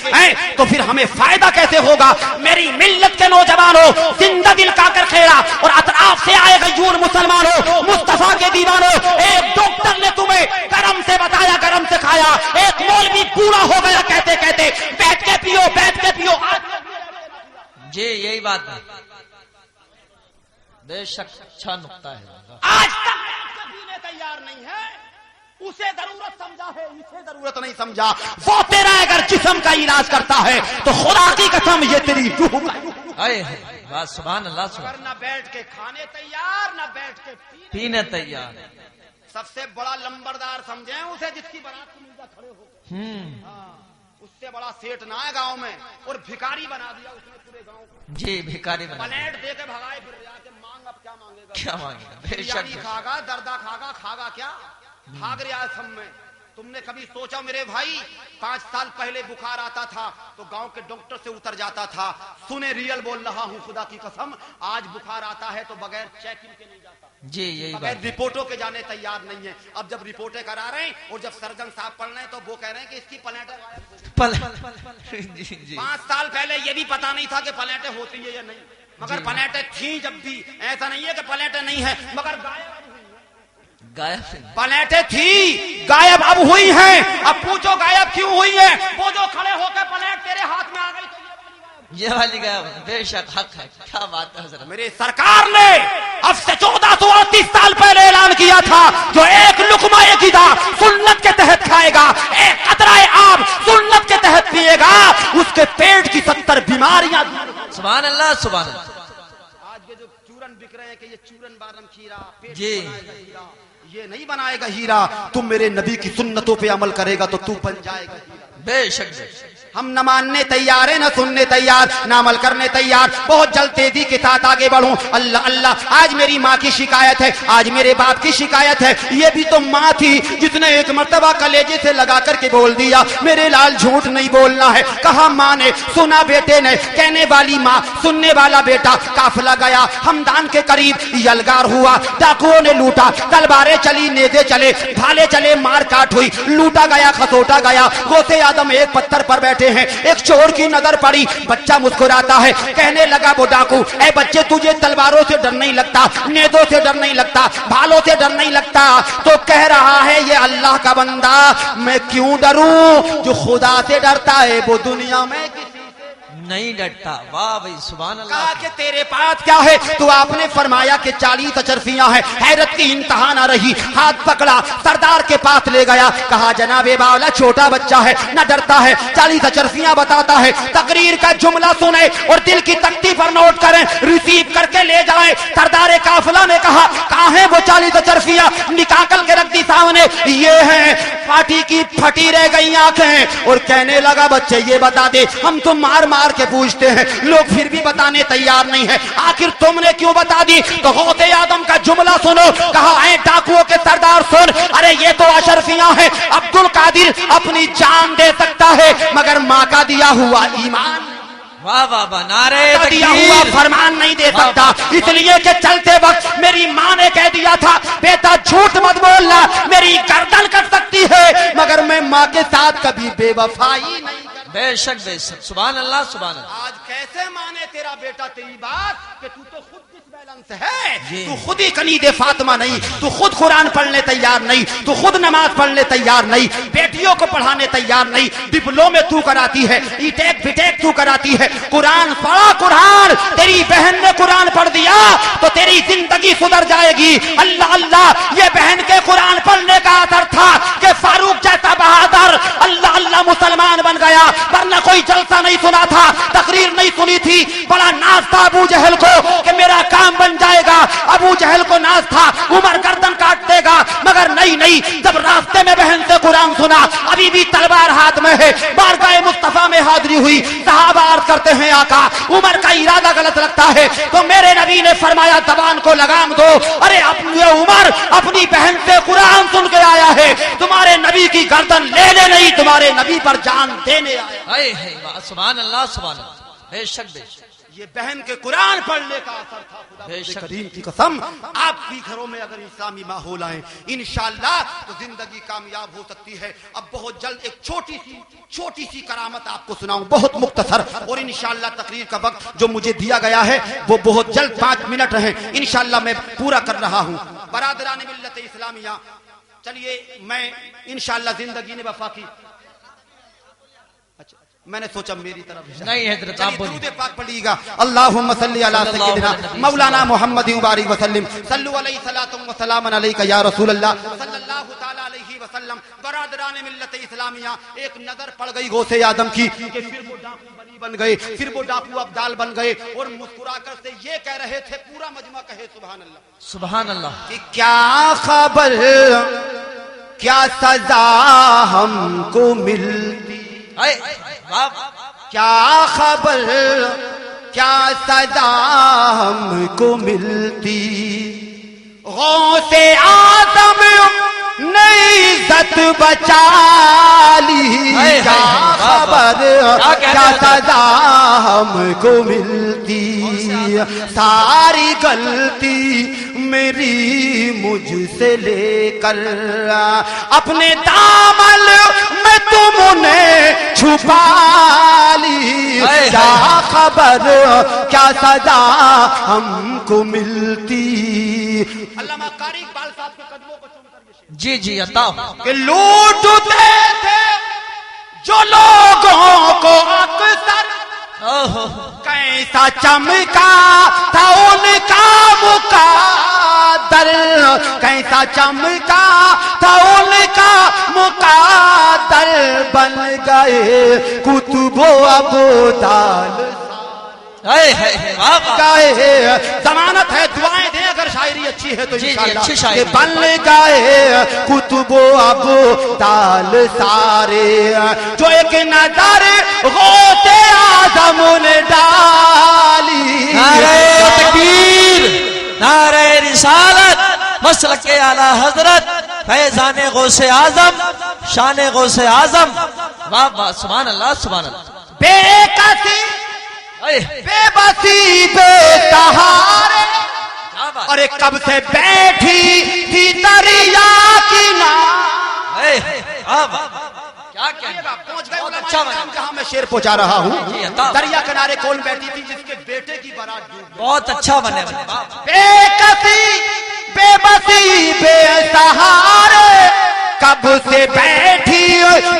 तो फिर हमें फायदा कैसे होगा? मेरी मिल्लत के नौजवानों, जिंदा दिल काकर खेड़ा और अतराफ से आए गयूर मुसलमानों, मुस्तफा के दीवानों, एक डॉक्टर ने तुम्हें गरम से बताया, गरम से खाया। एक मौलवी पूरा हो गया कहते कहते बैठ के पियो, बैठ के पियो। जी यही बात है, बेशक अच्छा नुक्ता है। आज तक पीने तैयार नहीं है, उसे जरूरत समझा है, इसे जरूरत नहीं समझा। वो तेरा अगर जिस्म का इलाज करता है तो खुदा की कसम ये तेरी रूह का। आए है वाह सुभान अल्लाह सुभान। न बैठ के खाने तैयार, न बैठ के पीने तैयार। सबसे बड़ा लंबरदार समझे उसे जिसकी बारात को मिलता खड़े हो। उससे बड़ा सेठ ना है गांव में, और भिखारी बना दिया उसने पूरे गांव को। जी भिखारी बना। प्लेट दे के भगाए, फिर जाके मांग, अब क्या मांगेगा? क्या मांगेगा? बेशक बिरयानी खागा, दर्दा खागा, खागा क्या? भाग रहा है सब में। तुमने कभी सोचा मेरे भाई, 5 साल पहले बुखार आता था तो गांव के डॉक्टर से उतर जाता था। सुने रियल बोल रहा हूं खुदा की कसम, आज बुखार आता है तो बगैर चेकिंग के नहीं जाता। जी यही बगैर बात। रिपोर्टों के जाने तैयार नहीं है। अब जब रिपोर्टें करा रहे हैं और जब सर्जन साहब पढ़ रहे हैं तो वो कह रहे हैं कि इसकी प्लेटें गायब हो गई। जी जी 5 साल पहले ये भी पता नहीं था कि प्लेटें होती है या नहीं, मगर प्लेटें थी जब भी। ऐसा नहीं है कि प्लेटें नहीं है, मगर गायब प्लेटें थी, गायब अब हुई हैं। अब पूछो गायब क्यों हुई है? वो जो खड़े होकर प्लेट तेरे हाथ में आ गई तो ये वाली गायब। बेशक हक है, क्या बात है हजरत। मेरे सरकार ने अब से 1438 साल पहले ऐलान किया था, जो एक लुकमा एक गिदा सुन्नत के तहत खाएगा, एक कतराए आब सुन्नत के तहत पिएगा, उसके पेट की 70 बीमारियां। सुभान अल्लाह सुभान अल्लाह। आज के जो चूरन बिक रहे हैं कि ये चूरन बारम खीरा, पेट जी। बनाएगा हीरा, ये नहीं बनाएगा हीरा। तुम मेरे नबी की सुन्नतों पे अमल करेगा तो तू बन जाएगा हीरा। बेशक हम न मानने तैयार है, न सुनने तैयार, न अमल करने तैयार। बहुत जल्द तेजी के साथ आगे बढ़ूं। अल्लाह अल्लाह। आज मेरी माँ की शिकायत है, आज मेरे बाप की शिकायत है। ये भी तो माँ थी जिसने एक मर्तबा कलेजे से लगा करके बोल दिया, मेरे लाल झूठ नहीं बोलना है। कहा माँ ने, सुना बेटे ने। कहने वाली माँ, सुनने वाला बेटा। काफिला गया हमदान के करीब, यलगार हुआ, डाकुओं ने लूटा, तलवारें चली, नेज़े चले, भाले चले, मार काट हुई, लूटा गया, खसोटा गया। गोसे आदम एक पत्थर पर बैठे हैं, एक चोर की नजर पड़ी, बच्चा मुस्कुराता है। कहने लगा वो डाकू, ऐ बच्चे तुझे तलवारों से डर नहीं लगता, नेज़ों से डर नहीं लगता, भालों से डर नहीं लगता? तो कह रहा है ये अल्लाह का बंदा, मैं क्यों डरूं? जो खुदा से डरता है वो दुनिया में नहीं डरता। वाह भाई सुभान अल्लाह। कहा कि तेरे पास क्या है? तो आपने फरमाया कि 40 अचरफियां हैं। हैरत की इंतहा न रही, हाथ पकड़ा, सरदार के पास ले गया। कहा जनाबे बावला छोटा बच्चा है, न डरता है, 40 अचरफियां बताता है। तकरीर का जुमला सुने और दिल की तख्ती पर नोट करें, रिसीव करके ले जाए। सरदार काफिला ने कहा कहां है वो 40 अचरफियां? निकाल के रख दी सामने। ये है पार्टी की फटी रह गई आंखें। और कहने लगा बच्चे ये बता दे, हम तो मार मार के पूछते हैं, लोग फिर भी बताने तैयार नहीं है, आखिर तुमने क्यों बता दी? तो गौसे आदम का जुमला सुनो। कहा ऐ डाकुओं के सरदार सुन, अरे ये तो अशरफियां हैं। अब्दुल कादिर अपनी जान दे सकता है, मगर माँ का दिया हुआ ईमान, वाह वाह वाह। नारे दिया हुआ फरमान नहीं दे सकता। इसलिए कि चलते वक्त मेरी माँ ने कह दिया था, बेटा झूठ मत बोलना, मेरी गर्दन कट सकती है, मगर मैं माँ के साथ कभी बेवफाई नहीं। बेशक बेशक सुभान अल्लाह सुभान अल्लाह। आज कैसे माने तेरा बेटा तेरी बात कि तू तो खुद डिसबैलेंस है, तू खुद ही कनीदे फातिमा नहीं, तू खुद कुरान पढ़ने तैयार नहीं, तू खुद नमाज पढ़ने तैयार नहीं, बेटियों को पढ़ाने तैयार नहीं, डिप्लोमे तू कराती है, ईटेक बीटेक तू कराती है, कुरान पढ़ा। कुरान तेरी बहन ने कुरान पढ़ दिया तो तेरी जिंदगी सुधर जाएगी। अल्लाह अल्लाह। ये बहन के कुरान पढ़ने का असर था कि फारूक जैसा बहादुर अल्लाह अल्लाह मुसलमान बन गया, वरना कोई जलसा नहीं सुना था, तकरीर नहीं सुनी थी। बड़ा नाज था अबू जहल को कि मेरा काम बन जाएगा। अबू जहल को नाज था उमर गर्दन काट देगा, मगर नहीं नहीं। जब रास्ते में बहन से कुरान सुना, अभी भी तलवार हाथ में है, बारगाह मुस्तफा में हाजिरी हुई। सहाबा अर्ज करते हैं आका उमर का इरादा गलत लगता है, तो मेरे नबी ने फरमाया जबान को लगाम दो। अरे अपने उमर अपनी बहन से कुरान सुन के आया है, तुम्हारे नबी की गर्दन लेने नहीं, तुम्हारे नबी पर जान देने आया। हाय हाय वाह सुभान अल्लाह सुभान अल्लाह। बेशक बेशक ये बहन के कुरान पढ़ने का असर था। खुदा बेशक। करीम की कसम, आपकी घरों में अगर इस्लामी माहौल आए इंशाअल्लाह तो जिंदगी कामयाब हो सकती है। अब बहुत जल्द एक छोटी सी करामत आपको सुनाऊं, बहुत मुख्तसर, और इंशाअल्लाह तकरीर का वक्त जो मुझे दिया गया है वो बहुत जल्द 5 मिनट रहे, इंशाअल्लाह मैं पूरा कर रहा हूं। बरादरान मिल्लत इस्लामिया, चलिए मैं इंशाअल्लाह जिंदगी ने वफा की। मैंने सोचा मेरी तरफ नहीं हजरत आप बोलिए। दुरूद पाक पढ़िएगा। अल्लाहुम्मा सल्ली अला सय्यिदिना मौलाना मुहम्मद मुबारक वसल्लम सल्लु अलैहि सलातु व सलामन अलैका या रसूल अल्लाह सल्लल्लाहु तआला अलैहि वसल्लम। बरादरान मिल्लत इस्लामिया, एक नजर पड़ गई गौसे आदम की कि फिर वो डाकू बली बन गए, फिर वो डाकू अब्दाल बन गए और मुस्कुराकर से ये कह रहे थे, पूरा मजमा कहे सुभान अल्लाह, सुभान अल्लाह। कि क्या खबर क्या सजा हमको मिलती, वाह, क्या खबर क्या सजा हमको मिलती, गौसे आदम ने इज्जत बचा ली, क्या खबर क्या सजा हमको मिलती, सारी गलती मेरी मुझसे लेकर अपने दामन में तुमने छुपा ली, क्या खबर क्या सजा हमको मिलती। अल्लामा कारी इकबाल साहब के कदमों को चूमकर जी जी अता कि लूटते थे जो लोगों को अक्सर, कैसा चमका था उनका मुकादर, कैसा चमका था उनका मुकादर, बन गए कुतुबो अबूताल गाए। जमानत है, दुआएं दे अगर शायरी अच्छी है तो इंशाअल्लाह। बन गए कुतुबो अबूताल सारे, जो एक नजर गौसे आदम ने डाली। नारे तकबीर, नारे रिसालत, मसलक आला हजरत, फैजान गौसे आजम, शान गौसे आजम। वाह वाह, सुभान अल्लाह, सुभान अल्लाह। बेकसी बेबसी बेसहारे, अरे कब से बैठी थी दरिया किनारे। क्या क्या पहुंच गए अच्छा जहां मैं शेर पहुंचा रहा हूँ। दरिया किनारे कौन बैठी थी, जिसके बेटे की बारात डूब। बहुत अच्छा बने। बेकसी बेबसी बेसहारे, कब से बैठी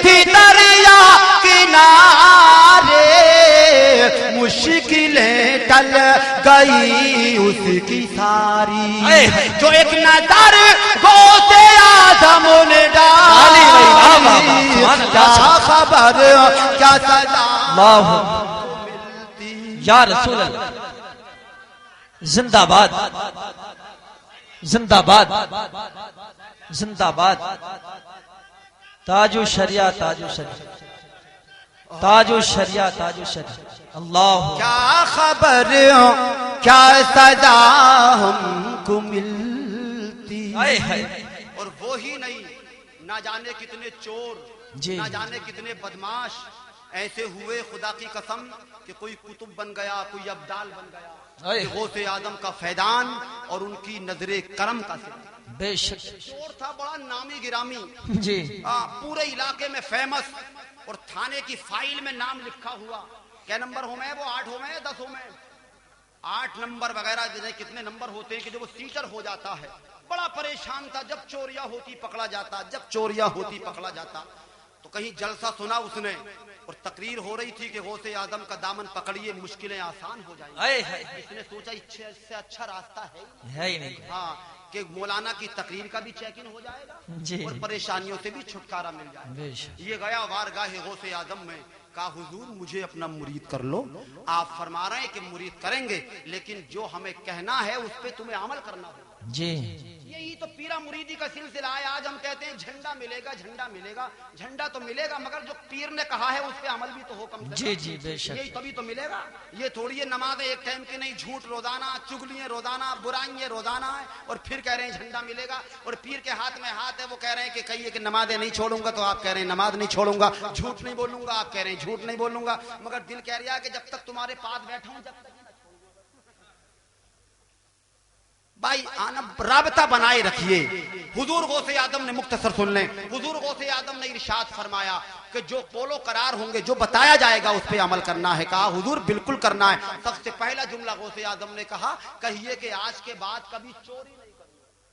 थी दरिया किनारे, मुश्किलें टल गई उसकी सारी, जो एक नजर गौसे आदम ने डाली, क्या खबर क्या सजा या रसूल अल्लाह। जिंदाबाद, जिंदाबाद, जिंदाबाद। ताजो शरिया, ताजो शरिया, ताजो शरिया, ताजो शरिया। अल्लाह, क्या खबर क्या सजा हमको मिलती। और वो ही नहीं, ना जाने कितने चोर, ना जाने कितने बदमाश ऐसे हुए खुदा की कसम कि कोई कुतुब बन गया, कोई अब्दाल बन गया, गौसे आदम का फैदान और उनकी नजरे करम का सिला। बेशक चोर था बड़ा नामी गिरामी जी, पूरे इलाके में फेमस, और थाने की फाइल में नाम लिखा हुआ। क्या नंबर हो में, वो 8 हो में 10 हो में, 8 नंबर वगैरह कितने नंबर होते हैं कि जब वो सीटर हो जाता है। बड़ा परेशान था, जब चोरियां होती पकड़ा जाता, जब चोरियां होती पकड़ा जाता। तो कहीं जलसा सुना उसने और तकरीर हो रही थी कि गौसे आदम का दामन पकड़िए, मुश्किलें आसान हो जाएंगी। इसने सोचा इससे अच्छा रास्ता है ही नहीं। हाँ, कि मौलाना की तकरीर का भी चेक इन हो जाएगा और परेशानियों से भी छुटकारा मिल जाएगा। ये गया वारगाह गौसे आदम में, कहा हुजूर मुझे अपना मुरीद कर लो। आप फरमा रहे हैं कि मुरीद करेंगे, लेकिन जो हमें कहना है उस पर तुम्हें अमल करना होगा जी। यही तो पीरा मुरीदी का सिलसिला है। आज हम कहते हैं झंडा मिलेगा, झंडा मिलेगा, झंडा तो मिलेगा, मगर जो पीर ने कहा है उस पे अमल भी तो हो कम से। जी जी बेशक, यही तभी तो मिलेगा। ये थोड़ी है नमाज़ें एक टाइम की नहीं, झूठ रोजाना, चुगलियां रोजाना, बुराइयां रोजाना है, और फिर कह रहे हैं झंडा मिलेगा। और पीर के हाथ में हाथ है, वो कह रहे हैं कि कहिए कि नमाज़ें नहीं छोड़ूंगा, तो आप कह रहे हैं नमाज नहीं छोड़ूंगा। झूठ नहीं बोलूंगा, आप कह रहे हैं झूठ नहीं बोलूंगा, मगर दिल कह रहा है कि जब तक तुम्हारे पास बैठा हूं, जब तक भाई आना राबता बनाए रखिए। हुजूर गौसे आदम ने, मुख्तसर सुन लें, हुजूर गौसे आदम ने इरशाद फरमाया कि जो पोलो करार होंगे, जो बताया जाएगा उस पे अमल करना है। कहा हुजूर बिल्कुल करना है। सबसे पहला जुमला गौसे आदम ने कहा, कहिए कि आज के बाद कभी चोरी नहीं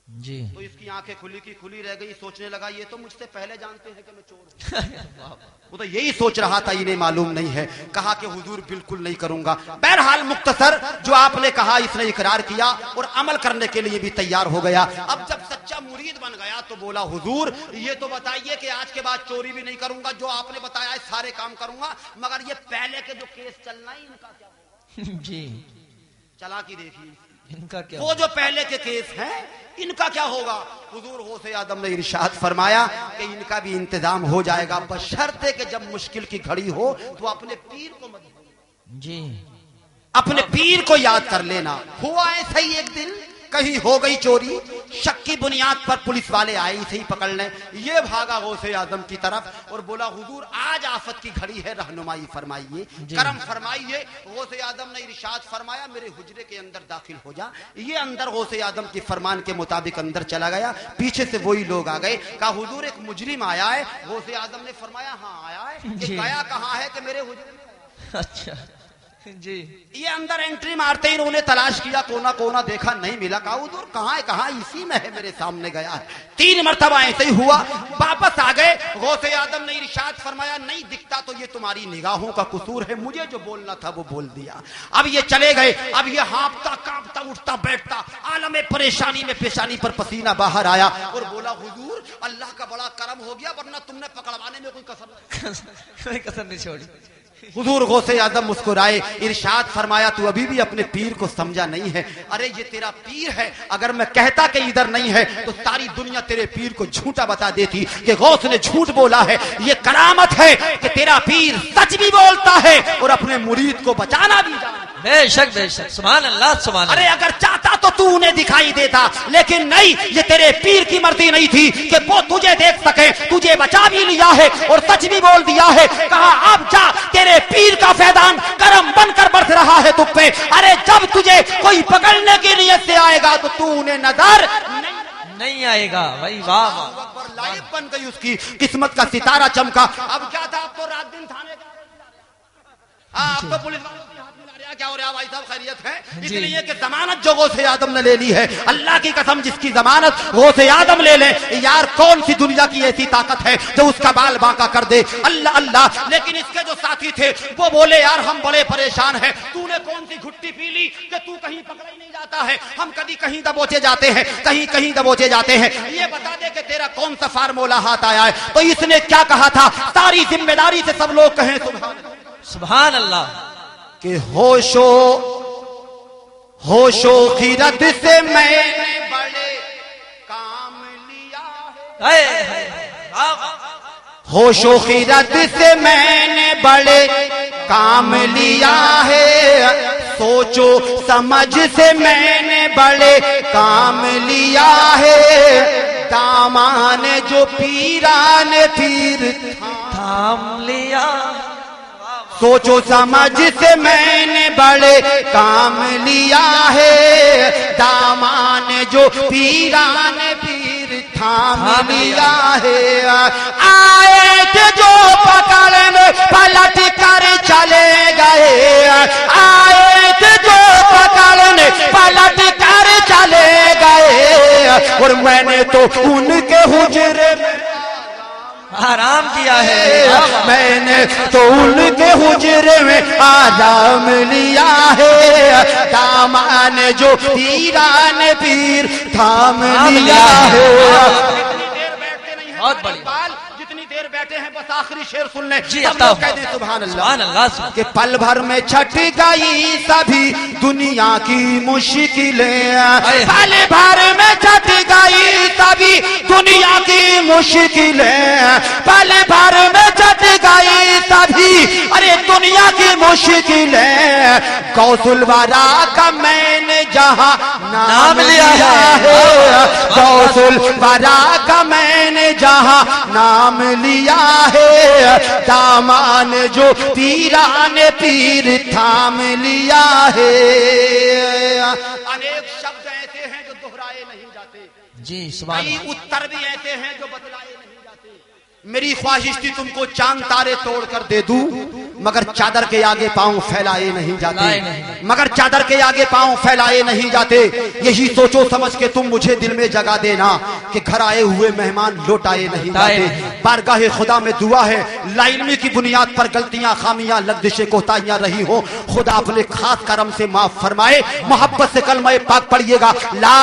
जी। तो इसकी आंखें खुली की खुली रह गई, सोचने लगा ये तो मुझसे पहले जानते हैं कि मैं चोर हूं। वो तो यही सोच रहा था, इन्हें मालूम नहीं है। कहा कि हुजूर बिल्कुल नहीं करूंगा। बहरहाल मुख्तसर जो आपने कहा, इसने इकरार किया और अमल करने के लिए भी तैयार हो गया। अब जब सच्चा मुरीद बन गया आया तो बोला हुजूर ये तो बताइए कि आज के बाद चोरी भी नहीं करूंगा, जो आपने बताया है सारे काम करूंगा, मगर ये पहले के जो केस चलना है इनका क्या होगा? जी चला की देखिए, इनका क्या वो जो पहले के केस हैं इनका क्या होगा? हुजूर गौसे आदम ने इरशाद फरमाया कि इनका भी इंतजाम हो जाएगा, बशर्ते कि जब मुश्किल की घड़ी हो तो अपने पीर को मत भूलना, जी अपने पीर को याद कर लेना। हुआ ऐसा ही एक दिन, कहीं हो गई चोरी, शक की बुनियाद पर पुलिस वाले आए इसे ही पकड़ने, ये भागा गौसे आदम की तरफ और बोला हुजूर आज आफत की घड़ी है, रहनुमाई फरमाइए, करम फरमाइए। गौसे आदम ने इरशाद फरमाया मेरे हुजरे के अंदर दाखिल हो जा। ये अंदर गौसे आदम के फरमान के मुताबिक अंदर चला गया, पीछे से वही लोग आ गए, कहा हुजूर एक मुजरिम आया है। गौसे आदम ने फरमाया हाँ आया है, कि गया कहाँ है? कि मेरे हुजरे में। अच्छा जी। ये अंदर एंट्री मारते ही इन्होंने तलाश किया, कोना कोना देखा, नहीं मिला। कहा हुजूर कहाँ है? कहाँ? इसी में है, मेरे सामने गया है। 3 मरतबा ऐसे ही हुआ, वापस आ गए। गौसे आदम ने इरशाद फरमाया नहीं दिखता तो ये तुम्हारी निगाहों का कसूर है, मुझे जो बोलना था वो बोल दिया। अब ये चले गए, अब ये हाँफता कांपता उठता बैठता आलम परेशानी में पेशानी पर पसीना बाहर आया और बोला हुजूर अल्लाह का बड़ा करम हो गया, वरना तुमने पकड़वाने में कोई कसर नहीं छोड़ी। हुजूर गौसे आदम मुस्कुराए, इरशाद फरमाया तू अभी भी अपने पीर को समझा नहीं है। अरे ये तेरा पीर है, अगर मैं कहता कि इधर नहीं है तो सारी दुनिया तेरे पीर को झूठा बता देती कि गौस ने झूठ बोला है। ये करामत है कि तेरा पीर सच भी बोलता है और अपने मुरीद को बचाना भी जानता है। बेशक बेशक, सुभान अल्लाह सुभान अल्लाह। अरे अगर चाहता तो तू उन्हें दिखाई देता, लेकिन नहीं, ये तेरे पीर की मर्जी नहीं थी कि वो तुझे देख सके। तुझे बचा भी लिया है और सच भी बोल दिया है। कहा अब जा, तेरे पीर का फैदान करम बनकर बरस रहा है तुझ पे। अरे जब तुझे कोई पकड़ने की नियत से आएगा तो तू उन्हें नजर नहीं आएगा। भाई वाह वाह, लाइफ बन गई उसकी, किस्मत का सितारा चमका। अब क्या था, अब तो रात दिन थाने का, अब तो पुलिस वालों के हाथ में ला रहा। क्या हो रहा भाई साहब, खैरियत है? इसलिए कि जमानत जो गौसे आदम ने ले ली है, अल्लाह की कसम जिसकी जमानत गौसे आदम ले ले, यार कौन सी दुनिया की ऐसी ताकत है जो उसका बाल बांका कर दे? अल्लाह अल्लाह। लेकिन इसके जो साथी थे वो बोले यार हम बड़े परेशान हैं, तूने कौन सी घुट्टी पी ली कि तू कहीं पकड़ा ही नहीं जाता है? हम कभी कहीं दबोचे जाते हैं, कहीं कहीं दबोचे जाते हैं, ये बता दे कि तेरा कौन सा फार्मूला हाथ आया है? तो इसने क्या कहा था? सारी जिम्मेदारी से सब लोग कहें सुभान अल्लाह। कि होशो खिरत से मैंने बड़े काम लिया है। होशो खिरत से मैंने बड़े काम लिया है, सोचो समझ से मैंने बड़े काम लिया है। दामान जो पीरान पीर थाम लिया, सोचो समझ से मैंने बड़े काम लिया है। दामान जो पीरान पीर थाम लिया है। आए थे जो पकड़ में पलट कर चले गए, आए थे जो पकड़ में पलट कर चले गए, और मैंने तो उनके हुजरे में आराम किया है। मैंने तो उनके हुजरे में आराम लिया है। दामान जो पीरान पीर थाम लिया है। बहुत बढ़िया, जितनी देर बैठे हैं बस आखिरी शेर सुन ले। जी, सब लोग कह दें सुभान अल्लाह। के पल भर में छट गई सभी दुनिया की मुश्किलें, पल भर में छट गई सभी दुनिया की मुश्किलें, पल भर में छट गई सभी अरे दुनिया की मुश्किलें। गौसुल वरा का मैंने जहां नाम लिया है, गौसुल वरा का मैंने जहां नाम लिया है। दामान जो पीरान पीर थाम लिया है। अनेक शब्द ऐसे हैं जो दोहराए नहीं जाते, जी सुभान कई उत्तर भी ऐसे हैं जो बदलाए नहीं जाते। मेरी ख्वाहिश थी तुमको चांद तारे तोड़ कर दे दूं, मगर चादर के आगे पांव फैलाए नहीं जाते, फैलाए नहीं। मगर चादर के आगे पांव फैलाए नहीं जाते। यही सोचो समझ के तुम मुझे दिल में जगा देना कि घर आए हुए मेहमान लौटाए नहीं जाते। बारगाहे खुदा में दुआ है, लाइल्मी की बुनियाद पर गलतियां, खामियां, लग्जिशें, कोताहियां रही हो, खुदा अपने खास करम से माफ फरमाए। मोहब्बत से कलमा पाक पढ़िएगा, ला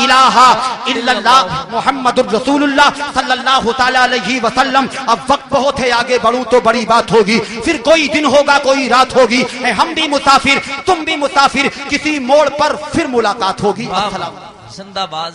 इलाहा इल्लल्लाह मुहम्मदुर रसूलुल्लाह सल्लल्लाहु तआला अलैहि वसल्लम। अब वक्त बहुत है, आगे बढ़ूं तो बड़ी बात होगी, फिर कोई दिन होगा, कोई रात होगी, हम भी मुसाफिर, तुम भी मुसाफिर, किसी मोड़ पर फिर मुलाकात होगी। अस्सलाम। जिंदाबाद।